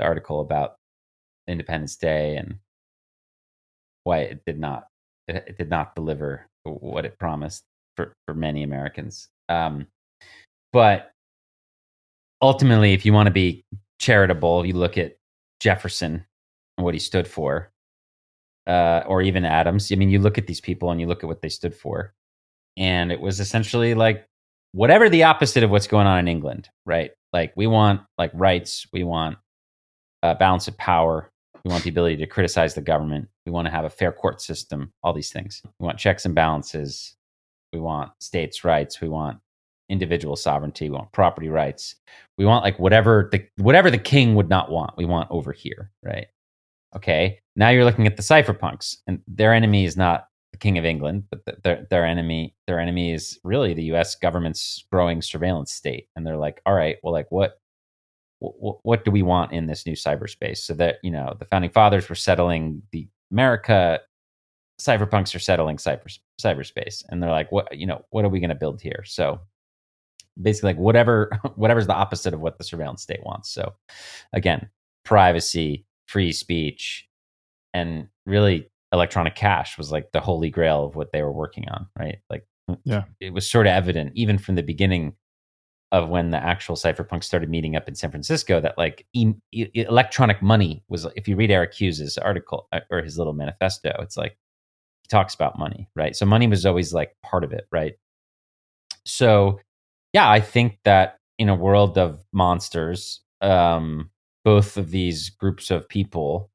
Speaker 1: article about Independence Day and why it did not deliver what it promised for many Americans. But ultimately, if you want to be charitable, you look at Jefferson and what he stood for, or even Adams. I mean, you look at these people and you look at what they stood for. And it was essentially like whatever the opposite of what's going on in England, right? Like we want like rights, we want a balance of power, we want the ability to criticize the government, we want to have a fair court system, all these things. We want checks and balances, we want states' rights, we want individual sovereignty, we want property rights, we want like whatever the king would not want, we want over here, right? Okay, now you're looking at the cypherpunks, and their enemy is not the King of England, but their enemy is really the U.S. government's growing surveillance state. And they're like, all right, well, like what what do we want in this new cyberspace? So that, the founding fathers were settling the America, cypherpunks are settling cyberspace, and they're like, what are we going to build here? So basically, like whatever's the opposite of what the surveillance state wants. So again, privacy, free speech, and really electronic cash was like the holy grail of what they were working on, right? Like,
Speaker 4: Yeah.
Speaker 1: it was sort of evident even from the beginning of when the actual cypherpunks started meeting up in San Francisco that like electronic money was, if you read Eric Hughes's article or his little manifesto, it's like he talks about money, right? So money was always like part of it, right? So yeah, I think that in a world of monsters, both of these groups of people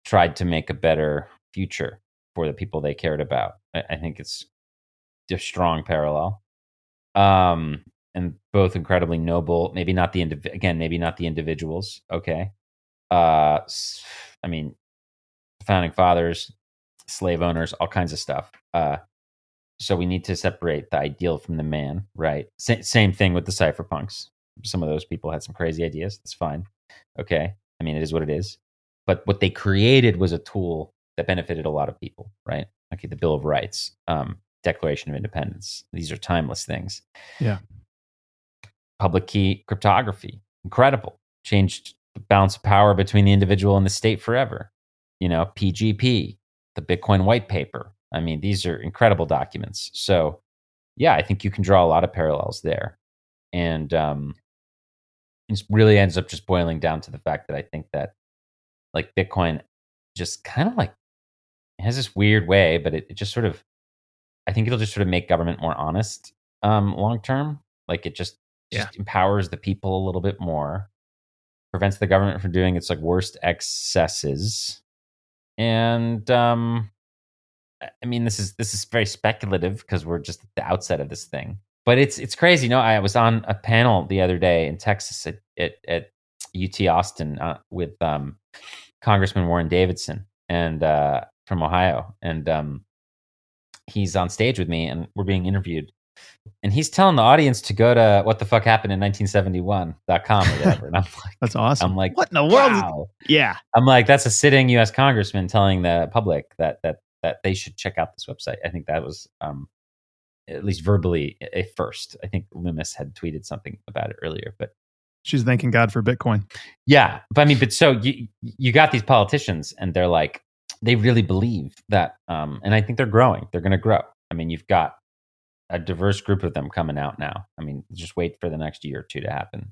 Speaker 1: tried to make a better future for the people they cared about. I think it's a strong parallel. And both incredibly noble. Maybe not the maybe not the individuals. Okay. I mean, founding fathers, slave owners, all kinds of stuff. So we need to separate the ideal from the man, right? Same thing with the cypherpunks. Some of those people had some crazy ideas. That's fine. Okay. I mean, it is what it is. But what they created was a tool that benefited a lot of people, right? Okay, the Bill of Rights, Declaration of Independence. These are timeless things.
Speaker 4: Yeah.
Speaker 1: Public key cryptography, incredible. Changed the balance of power between the individual and the state forever. PGP, the Bitcoin white paper. I mean, these are incredible documents. So, yeah, I think you can draw a lot of parallels there. And it really ends up just boiling down to the fact that I think that, like, Bitcoin just kind of like has this weird way, but it just sort of, I think it'll just sort of make government more honest long term. Like, it just empowers the people a little bit more, prevents the government from doing its like worst excesses. And I mean, this is very speculative because we're just at the outset of this thing. But it's crazy. I was on a panel the other day in Texas at UT Austin with Congressman Warren Davidson and from Ohio, and he's on stage with me, and we're being interviewed. And he's telling the audience to go to whatthefockhappened in1971.com or whatever. And I'm like,
Speaker 4: that's awesome.
Speaker 1: I'm like,
Speaker 2: what in the world?
Speaker 1: Wow.
Speaker 2: Yeah.
Speaker 1: I'm like, that's a sitting U.S. congressman telling the public that they should check out this website. I think that was at least verbally a first. I think Loomis had tweeted something about it earlier, but
Speaker 4: she's thanking God for Bitcoin.
Speaker 1: Yeah, but I mean, but so you got these politicians, and they're like, they really believe that, and I think they're growing. They're going to grow. I mean, you've got a diverse group of them coming out now. I mean, just wait for the next year or two to happen.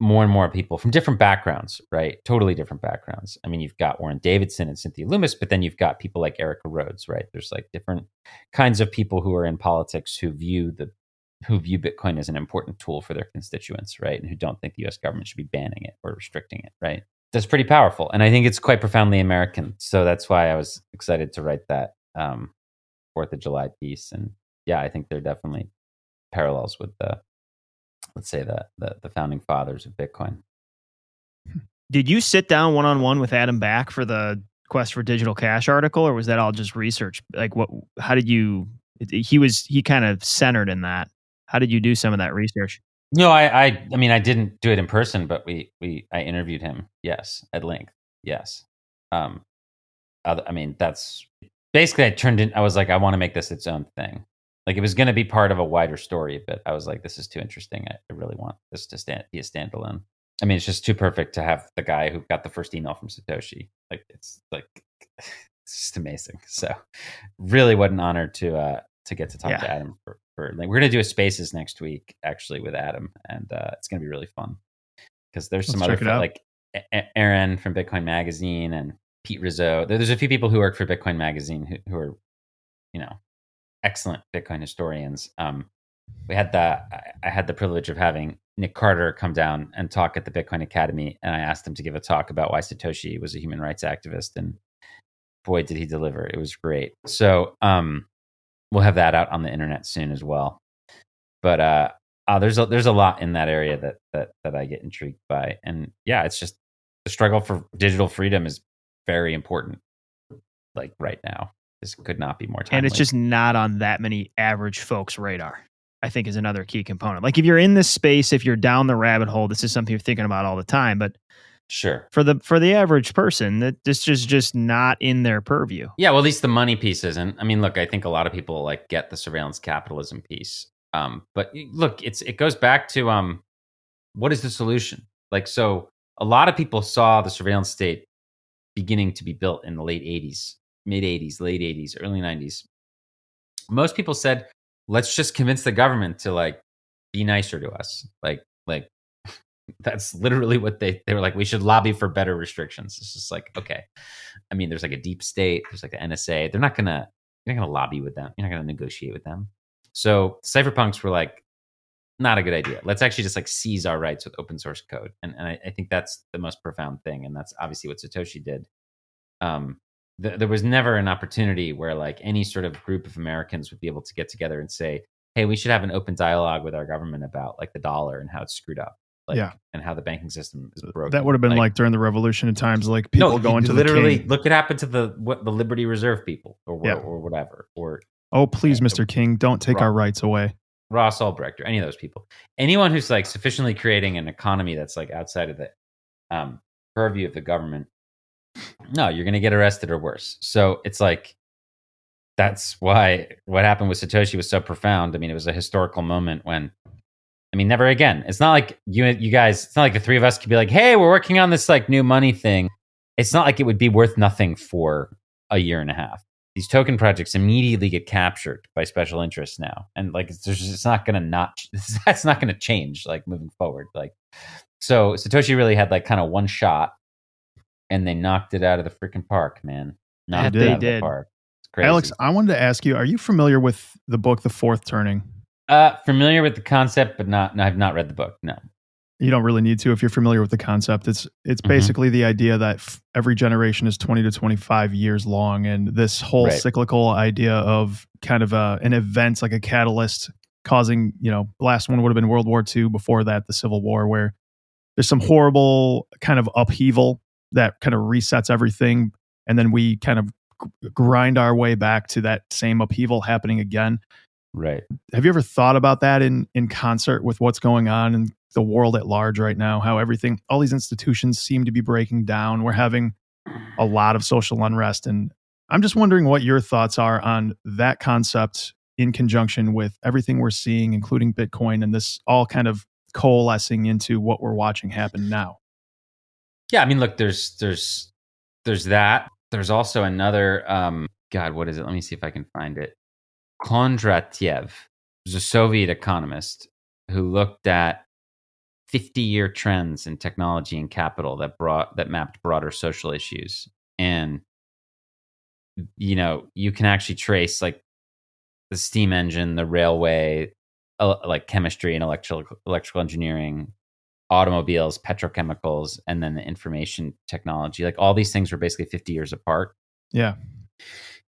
Speaker 1: More and more people from different backgrounds, right? Totally different backgrounds. I mean, you've got Warren Davidson and Cynthia Loomis, but then you've got people like Erica Rhodes, right? There's like different kinds of people who are in politics who view Bitcoin as an important tool for their constituents, right? And who don't think the US government should be banning it or restricting it, right? That's pretty powerful. And I think it's quite profoundly American. So that's why I was excited to write that 4th of July piece. And yeah, I think there are definitely parallels with let's say the founding fathers of Bitcoin.
Speaker 2: Did you sit down one-on-one with Adam Back for the Quest for Digital Cash article, or was that all just research? Like, how did you, he kind of centered in that. How did you do some of that research?
Speaker 1: No, I mean, I didn't do it in person, but I interviewed him. Yes. At length. Yes. I mean, that's basically, I was like, I want to make this its own thing. Like, it was going to be part of a wider story, but I was like, this is too interesting. I really want this to be a standalone. I mean, it's just too perfect to have the guy who got the first email from Satoshi. Like, it's just amazing. So really what an honor to get to talk to Adam for like, we're going to do a Spaces next week actually with Adam, and it's going to be really fun because there's some other like Aaron from Bitcoin Magazine and Pete Rizzo. There's a few people who work for Bitcoin Magazine who are, excellent Bitcoin historians. I had the privilege of having Nick Carter come down and talk at the Bitcoin Academy, and I asked him to give a talk about why Satoshi was a human rights activist, and boy, did he deliver. It was great. So we'll have that out on the internet soon as well. But there's a lot in that area that I get intrigued by. And yeah, it's just the struggle for digital freedom is very important, like right now. This could not be more timely.
Speaker 2: And it's just not on that many average folks' radar. I think is another key component. Like if you're in this space, if you're down the rabbit hole, this is something you're thinking about all the time. But
Speaker 1: Sure.
Speaker 2: for the average person, that this is just not in their purview.
Speaker 1: Yeah, well, at least the money piece isn't. I mean, look, I think a lot of people like get the surveillance capitalism piece. But look, it goes back to what is the solution? Like, so a lot of people saw the surveillance state beginning to be built in the late 80s, mid 80s, late 80s, early 90s. Most people said, let's just convince the government to like be nicer to us. Like that's literally what they were like, we should lobby for better restrictions. It's just like, okay. I mean, there's like a deep state, there's like the NSA. You're not gonna lobby with them. You're not gonna negotiate with them. So cypherpunks were like, not a good idea. Let's actually just like seize our rights with open source code. And I think that's the most profound thing. And that's obviously what Satoshi did. There was never an opportunity where like any sort of group of Americans would be able to get together and say, hey, we should have an open dialogue with our government about like the dollar and how it's screwed up. Like, and how the banking system is broken.
Speaker 4: That would have been like during the revolution of times, like people going to
Speaker 1: literally
Speaker 4: the king.
Speaker 1: Look what happened to the Liberty Reserve people or whatever. Or
Speaker 4: oh, please, Mr. King, don't take our rights away.
Speaker 1: Ross Ulbricht or any of those people. Anyone who's like sufficiently creating an economy that's like outside of the purview of the government, no, you're going to get arrested or worse. So it's like, that's why what happened with Satoshi was so profound. I mean, it was a historical moment when, I mean, never again. It's not like you guys, it's not like the three of us could be like, hey, we're working on this like new money thing. It's not like it would be worth nothing for a year and a half. These token projects immediately get captured by special interests now. And like, it's not going to that's not going to change like moving forward. Like, so Satoshi really had like kind of one shot and they knocked it out of the freaking park, man. Knocked it out of the park. It's crazy.
Speaker 4: Alex, I wanted to ask you, are you familiar with the book, The Fourth Turning?
Speaker 1: Familiar with the concept, but I've not read the book. No.
Speaker 4: You don't really need to if you're familiar with the concept. It's basically the idea that every generation is 20 to 25 years long, and this whole cyclical idea of kind of an event like a catalyst causing, the last one would have been World War II, before that the Civil War, where there's some horrible kind of upheaval that kind of resets everything, and then we kind of grind our way back to that same upheaval happening again.
Speaker 1: Right.
Speaker 4: Have you ever thought about that in concert with what's going on in the world at large right now? How all these institutions seem to be breaking down. We're having a lot of social unrest. And I'm just wondering what your thoughts are on that concept in conjunction with everything we're seeing, including Bitcoin, and this all kind of coalescing into what we're watching happen now.
Speaker 1: Yeah. I mean, look, there's that. There's also another, God, what is it? Let me see if I can find it. Kondratiev was a Soviet economist who looked at 50-year trends in technology and capital that mapped broader social issues. And you can actually trace like the steam engine, the railway, like chemistry and electrical engineering, automobiles, petrochemicals, and then the information technology. Like all these things were basically 50 years apart.
Speaker 4: Yeah.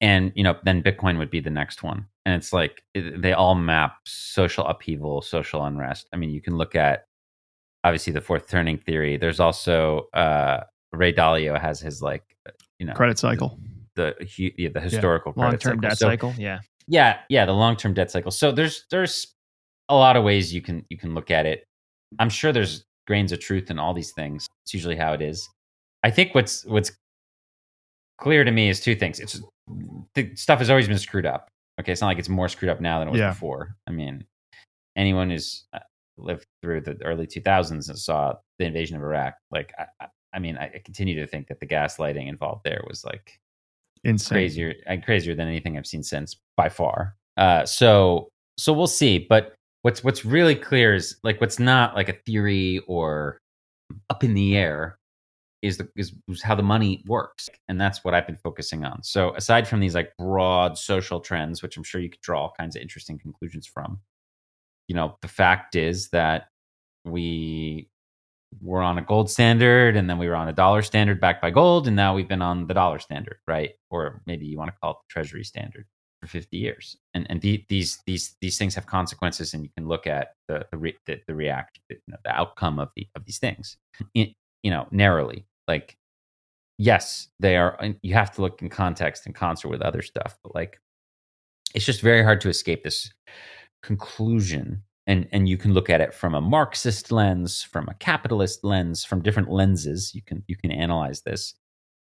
Speaker 1: And, then Bitcoin would be the next one. And it's like, they all map social upheaval, social unrest. I mean, you can look at, obviously, the fourth turning theory. There's also, Ray Dalio has his like,
Speaker 4: credit cycle.
Speaker 1: The historical credit
Speaker 2: long-term debt cycle. Yeah.
Speaker 1: Yeah. The long-term debt cycle. So there's a lot of ways you can look at it. I'm sure there's grains of truth in all these things. It's usually how it is. I think what's clear to me is two things. The stuff has always been screwed up. Okay, it's not like it's more screwed up now than it was before. I mean, anyone who's lived through the early 2000s and saw the invasion of Iraq, like, I continue to think that the gaslighting involved there was like
Speaker 4: insane,
Speaker 1: crazier than anything I've seen since by far. So we'll see. But what's really clear is like what's not like a theory or up in the air is how the money works. And that's what I've been focusing on. So aside from these like broad social trends, which I'm sure you could draw all kinds of interesting conclusions from, the fact is that we were on a gold standard and then we were on a dollar standard backed by gold. And now we've been on the dollar standard, right? Or maybe you want to call it the treasury standard for 50 years. And these things have consequences, and you can look at the outcome of these things, narrowly. Like, yes, they are. You have to look in context and concert with other stuff, but like, it's just very hard to escape this conclusion, and you can look at it from a Marxist lens, from a capitalist lens, from different lenses. You can analyze this.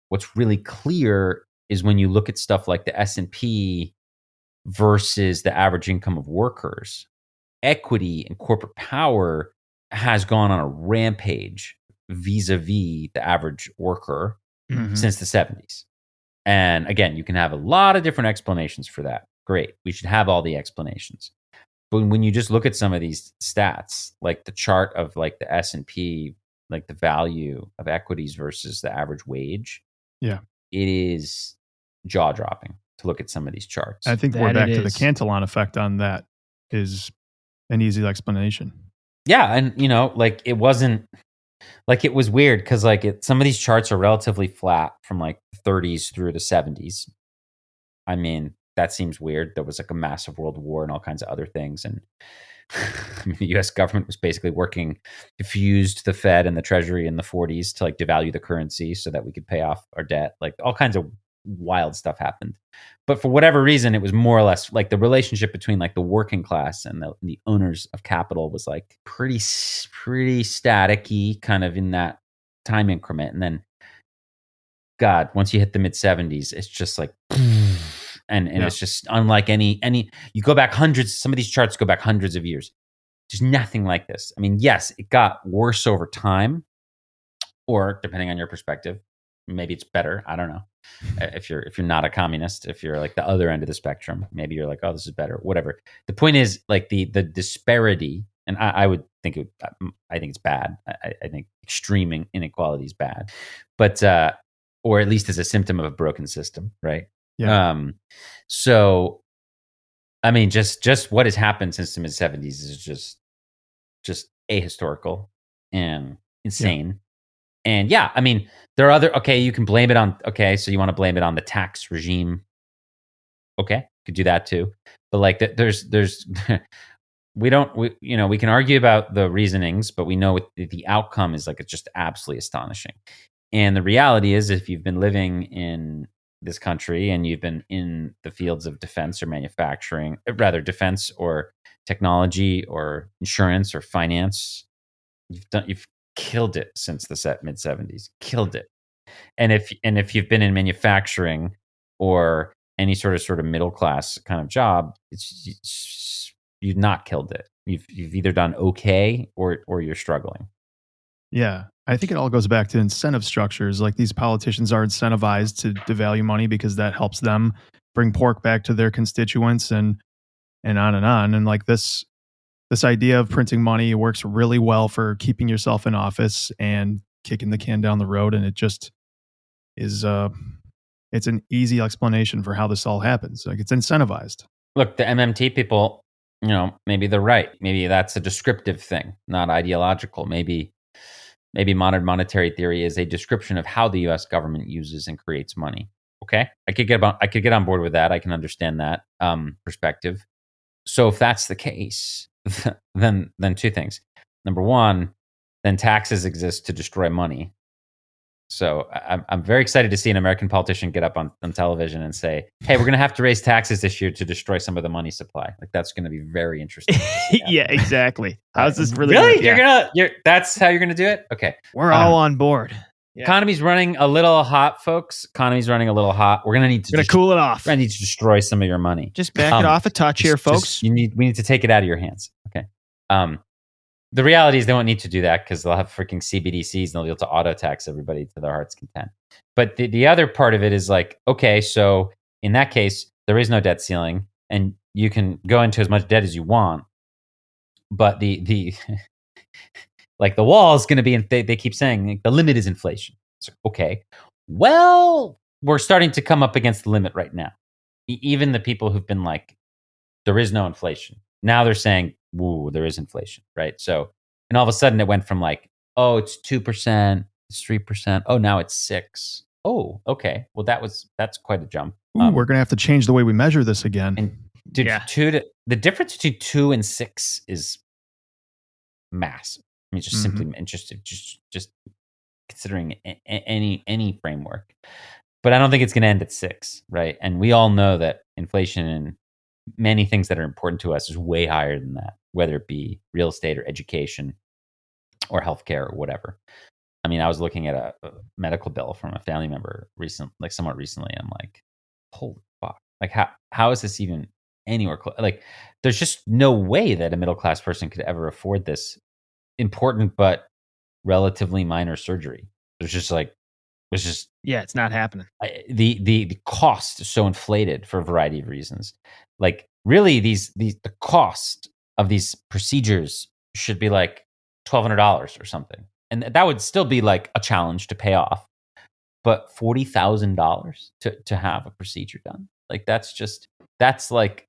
Speaker 1: What's really clear is when you look at stuff like the S&P versus the average income of workers, equity and corporate power has gone on a rampage vis-a-vis the average worker since the 70s. And again, you can have a lot of different explanations for that. Great. We should have all the explanations. But when you just look at some of these stats, like the chart of like the S&P, like the value of equities versus the average wage,
Speaker 4: yeah,
Speaker 1: it is jaw-dropping to look at some of these charts.
Speaker 4: I think
Speaker 2: That
Speaker 4: we're back
Speaker 2: it
Speaker 4: to the
Speaker 2: is.
Speaker 4: Cantillon effect on that is an easy explanation.
Speaker 1: Yeah, and like it wasn't like it was weird because like some of these charts are relatively flat from like the 30s through the 70s. I mean, that seems weird. There was like a massive world war and all kinds of other things, and I mean, the U.S. government was basically working to fuse the Fed and the Treasury in the 40s to like devalue the currency so that we could pay off our debt. Like all kinds of wild stuff happened. But for whatever reason, it was more or less like the relationship between like the working class and the owners of capital was like pretty staticky, kind of in that time increment. And then, God, once you hit the mid 70s, it's just like, and it's just unlike any. You go back hundreds. Some of these charts go back hundreds of years. Just nothing like this. I mean, yes, it got worse over time, or depending on your perspective, maybe it's better. I don't know. If you're not a communist, if you're like the other end of the spectrum, maybe you're like, oh, this is better. Whatever. The point is, like the disparity, and I would think I think it's bad. I think extreme inequality is bad, but or at least as a symptom of a broken system, right?
Speaker 4: Yeah.
Speaker 1: So, I mean, just what has happened since the mid 70s is just ahistorical and insane. Yeah. And yeah, I mean, there are okay, you can blame it on, so you want to blame it on the tax regime. Okay, could do that too. But like there's we can argue about the reasonings, but we know the outcome is like, it's just absolutely astonishing. And the reality is, if you've been living in this country and you've been in the fields of defense or manufacturing, rather defense or technology or insurance or finance, you've killed it since the mid 70s. Killed it. And if you've been in manufacturing or any sort of middle class kind of job, you've not killed it. You've either done okay or you're struggling.
Speaker 4: Yeah, I think it all goes back to incentive structures. Like these politicians are incentivized to devalue money because that helps them bring pork back to their constituents, and on and on. And like this idea of printing money works really well for keeping yourself in office and kicking the can down the road. And it just is it's an easy explanation for how this all happens. Like it's incentivized.
Speaker 1: Look, the MMT people, maybe they're right. Maybe that's a descriptive thing, not ideological. Maybe modern monetary theory is a description of how the U.S. government uses and creates money. Okay, I could get on board with that. I can understand that perspective. So if that's the case, then two things. Number one, then taxes exist to destroy money. So I'm very excited to see an American politician get up on television and say, hey, we're going to have to raise taxes this year to destroy some of the money supply. Like, that's going to be very interesting.
Speaker 2: Yeah, exactly. How's this really?
Speaker 1: That's how you're going to do it? Okay.
Speaker 2: We're all on board.
Speaker 1: Yeah. Economy's running a little hot, folks. Economy's running a little hot. We're going to need to
Speaker 2: cool it off.
Speaker 1: We're going to need to destroy some of your money.
Speaker 2: Just back it off a touch here, folks.
Speaker 1: We need to take it out of your hands. Okay. The reality is they won't need to do that because they'll have freaking CBDCs and they'll be able to auto tax everybody to their heart's content. But the other part of it is like, okay, so in that case, there is no debt ceiling and you can go into as much debt as you want. But the like the wall is going to be, they keep saying like, the limit is inflation. So, okay, well, we're starting to come up against the limit right now. Even the people who've been like, there is no inflation. Now they're saying, woo, there is inflation, right? So, and all of a sudden it went from like, oh, it's 2%, it's 3%. Oh, now it's 6%. Oh, okay. Well, that's quite a jump.
Speaker 4: Ooh, we're going to have to change the way we measure this again.
Speaker 1: And dude, the difference between 2 and 6 is massive. I mean, just simply interested, just considering any framework. But I don't think it's going to end at 6, right? And we all know that inflation many things that are important to us is way higher than that, whether it be real estate or education or healthcare or whatever. I mean, I was looking at a medical bill from a family member somewhat recently. I'm like, holy fuck! Like, how is this even anywhere close? Like, there's just no way that a middle class person could ever afford this important but relatively minor surgery.
Speaker 2: Yeah, it's not happening.
Speaker 1: The cost is so inflated for a variety of reasons. Like, really, the cost of these procedures should be like $1,200 or something, and that would still be like a challenge to pay off. But $40,000 to have a procedure done, like that's like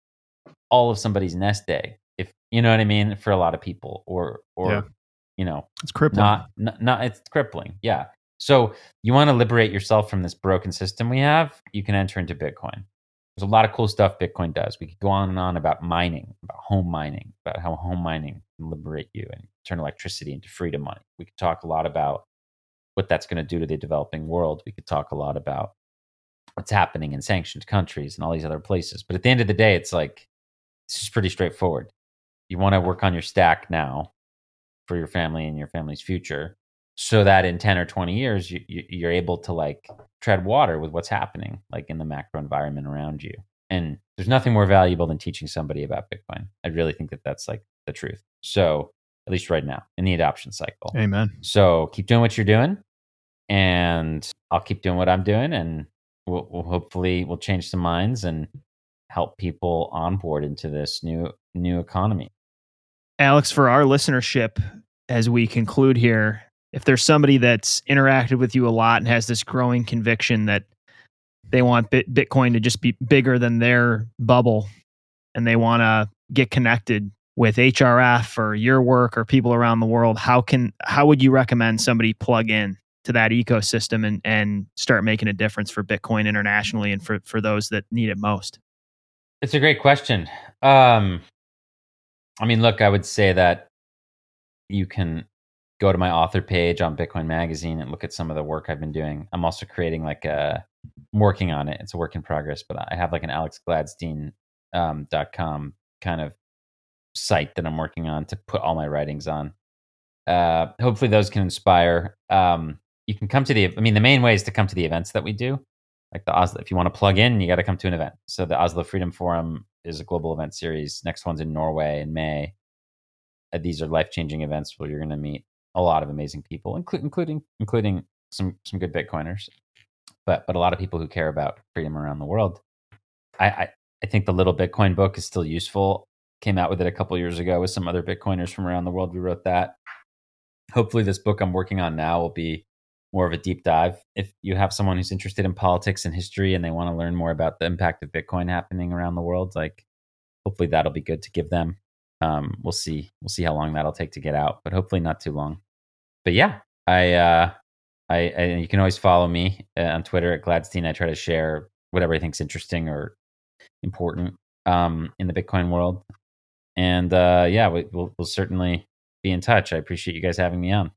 Speaker 1: all of somebody's nest egg, if you know what I mean, for a lot of people, or
Speaker 4: it's crippling.
Speaker 1: Not it's crippling. Yeah. So you want to liberate yourself from this broken system we have, you can enter into Bitcoin. There's a lot of cool stuff Bitcoin does. We could go on and on about mining, about home mining, about how home mining can liberate you and turn electricity into freedom money. We could talk a lot about what that's going to do to the developing world. We could talk a lot about what's happening in sanctioned countries and all these other places. But at the end of the day, it's like, it's just pretty straightforward. You want to work on your stack now for your family and your family's future, so that in 10 or 20 years, you're able to like tread water with what's happening like in the macro environment around you. And there's nothing more valuable than teaching somebody about Bitcoin. I really think that that's like the truth. So at least right now in the adoption cycle.
Speaker 4: Amen.
Speaker 1: So keep doing what you're doing, and I'll keep doing what I'm doing, and we'll hopefully change some minds and help people onboard into this new economy.
Speaker 2: Alex, for our listenership, as we conclude here, if there's somebody that's interacted with you a lot and has this growing conviction that they want Bitcoin to just be bigger than their bubble, and they want to get connected with HRF or your work or people around the world, how would you recommend somebody plug in to that ecosystem and start making a difference for Bitcoin internationally and for those that need it most?
Speaker 1: It's a great question. I mean, look, I would say that you can go to my author page on Bitcoin Magazine and look at some of the work I've been doing. I'm also creating I'm working on it. It's a work in progress, but I have like an alexgladstein.com kind of site that I'm working on to put all my writings on. Hopefully those can inspire. You can come to the main way is to come to the events that we do. Like the Oslo, if you want to plug in, you got to come to an event. So the Oslo Freedom Forum is a global event series. Next one's in Norway in May. These are life-changing events where you're going to meet a lot of amazing people, including some good Bitcoiners, but a lot of people who care about freedom around the world. I think the Little Bitcoin book is still useful. Came out with it a couple years ago with some other Bitcoiners from around the world. We wrote that. Hopefully this book I'm working on now will be more of a deep dive. If you have someone who's interested in politics and history and they want to learn more about the impact of Bitcoin happening around the world, like hopefully that'll be good to give them. We'll see how long that'll take to get out, but hopefully not too long. But yeah, I you can always follow me on Twitter at Gladstein. I try to share whatever I think's interesting or important in the Bitcoin world. And we'll certainly be in touch. I appreciate you guys having me on.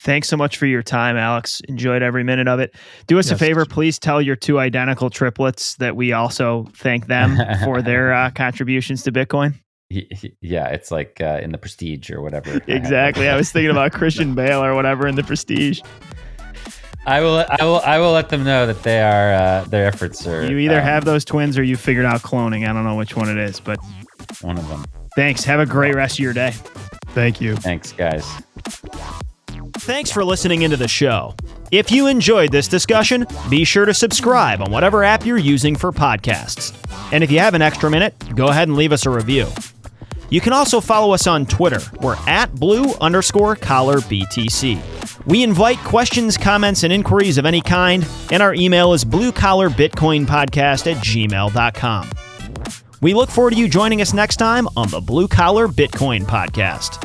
Speaker 2: Thanks so much for your time, Alex. Enjoyed every minute of it. Do us a favor, please tell your two identical triplets that we also thank them for their contributions to Bitcoin.
Speaker 1: Yeah, it's like in the Prestige or whatever.
Speaker 2: Exactly. I was thinking about Christian Bale or whatever in the Prestige.
Speaker 1: I will let them know that they are their efforts are.
Speaker 2: You either have those twins or you figured out cloning. I don't know which one it is, but
Speaker 1: one of them.
Speaker 2: Thanks. Have a great rest of your day.
Speaker 4: Thank you.
Speaker 1: Thanks, guys.
Speaker 2: Thanks for listening into the show. If you enjoyed this discussion, be sure to subscribe on whatever app you're using for podcasts. And if you have an extra minute, go ahead and leave us a review. You can also follow us on Twitter. We're at blue_collar_BTC. We invite questions, comments, and inquiries of any kind, and our email is bluecolarbitcoinpodcast@gmail.com. We look forward to you joining us next time on the Blue Collar Bitcoin Podcast.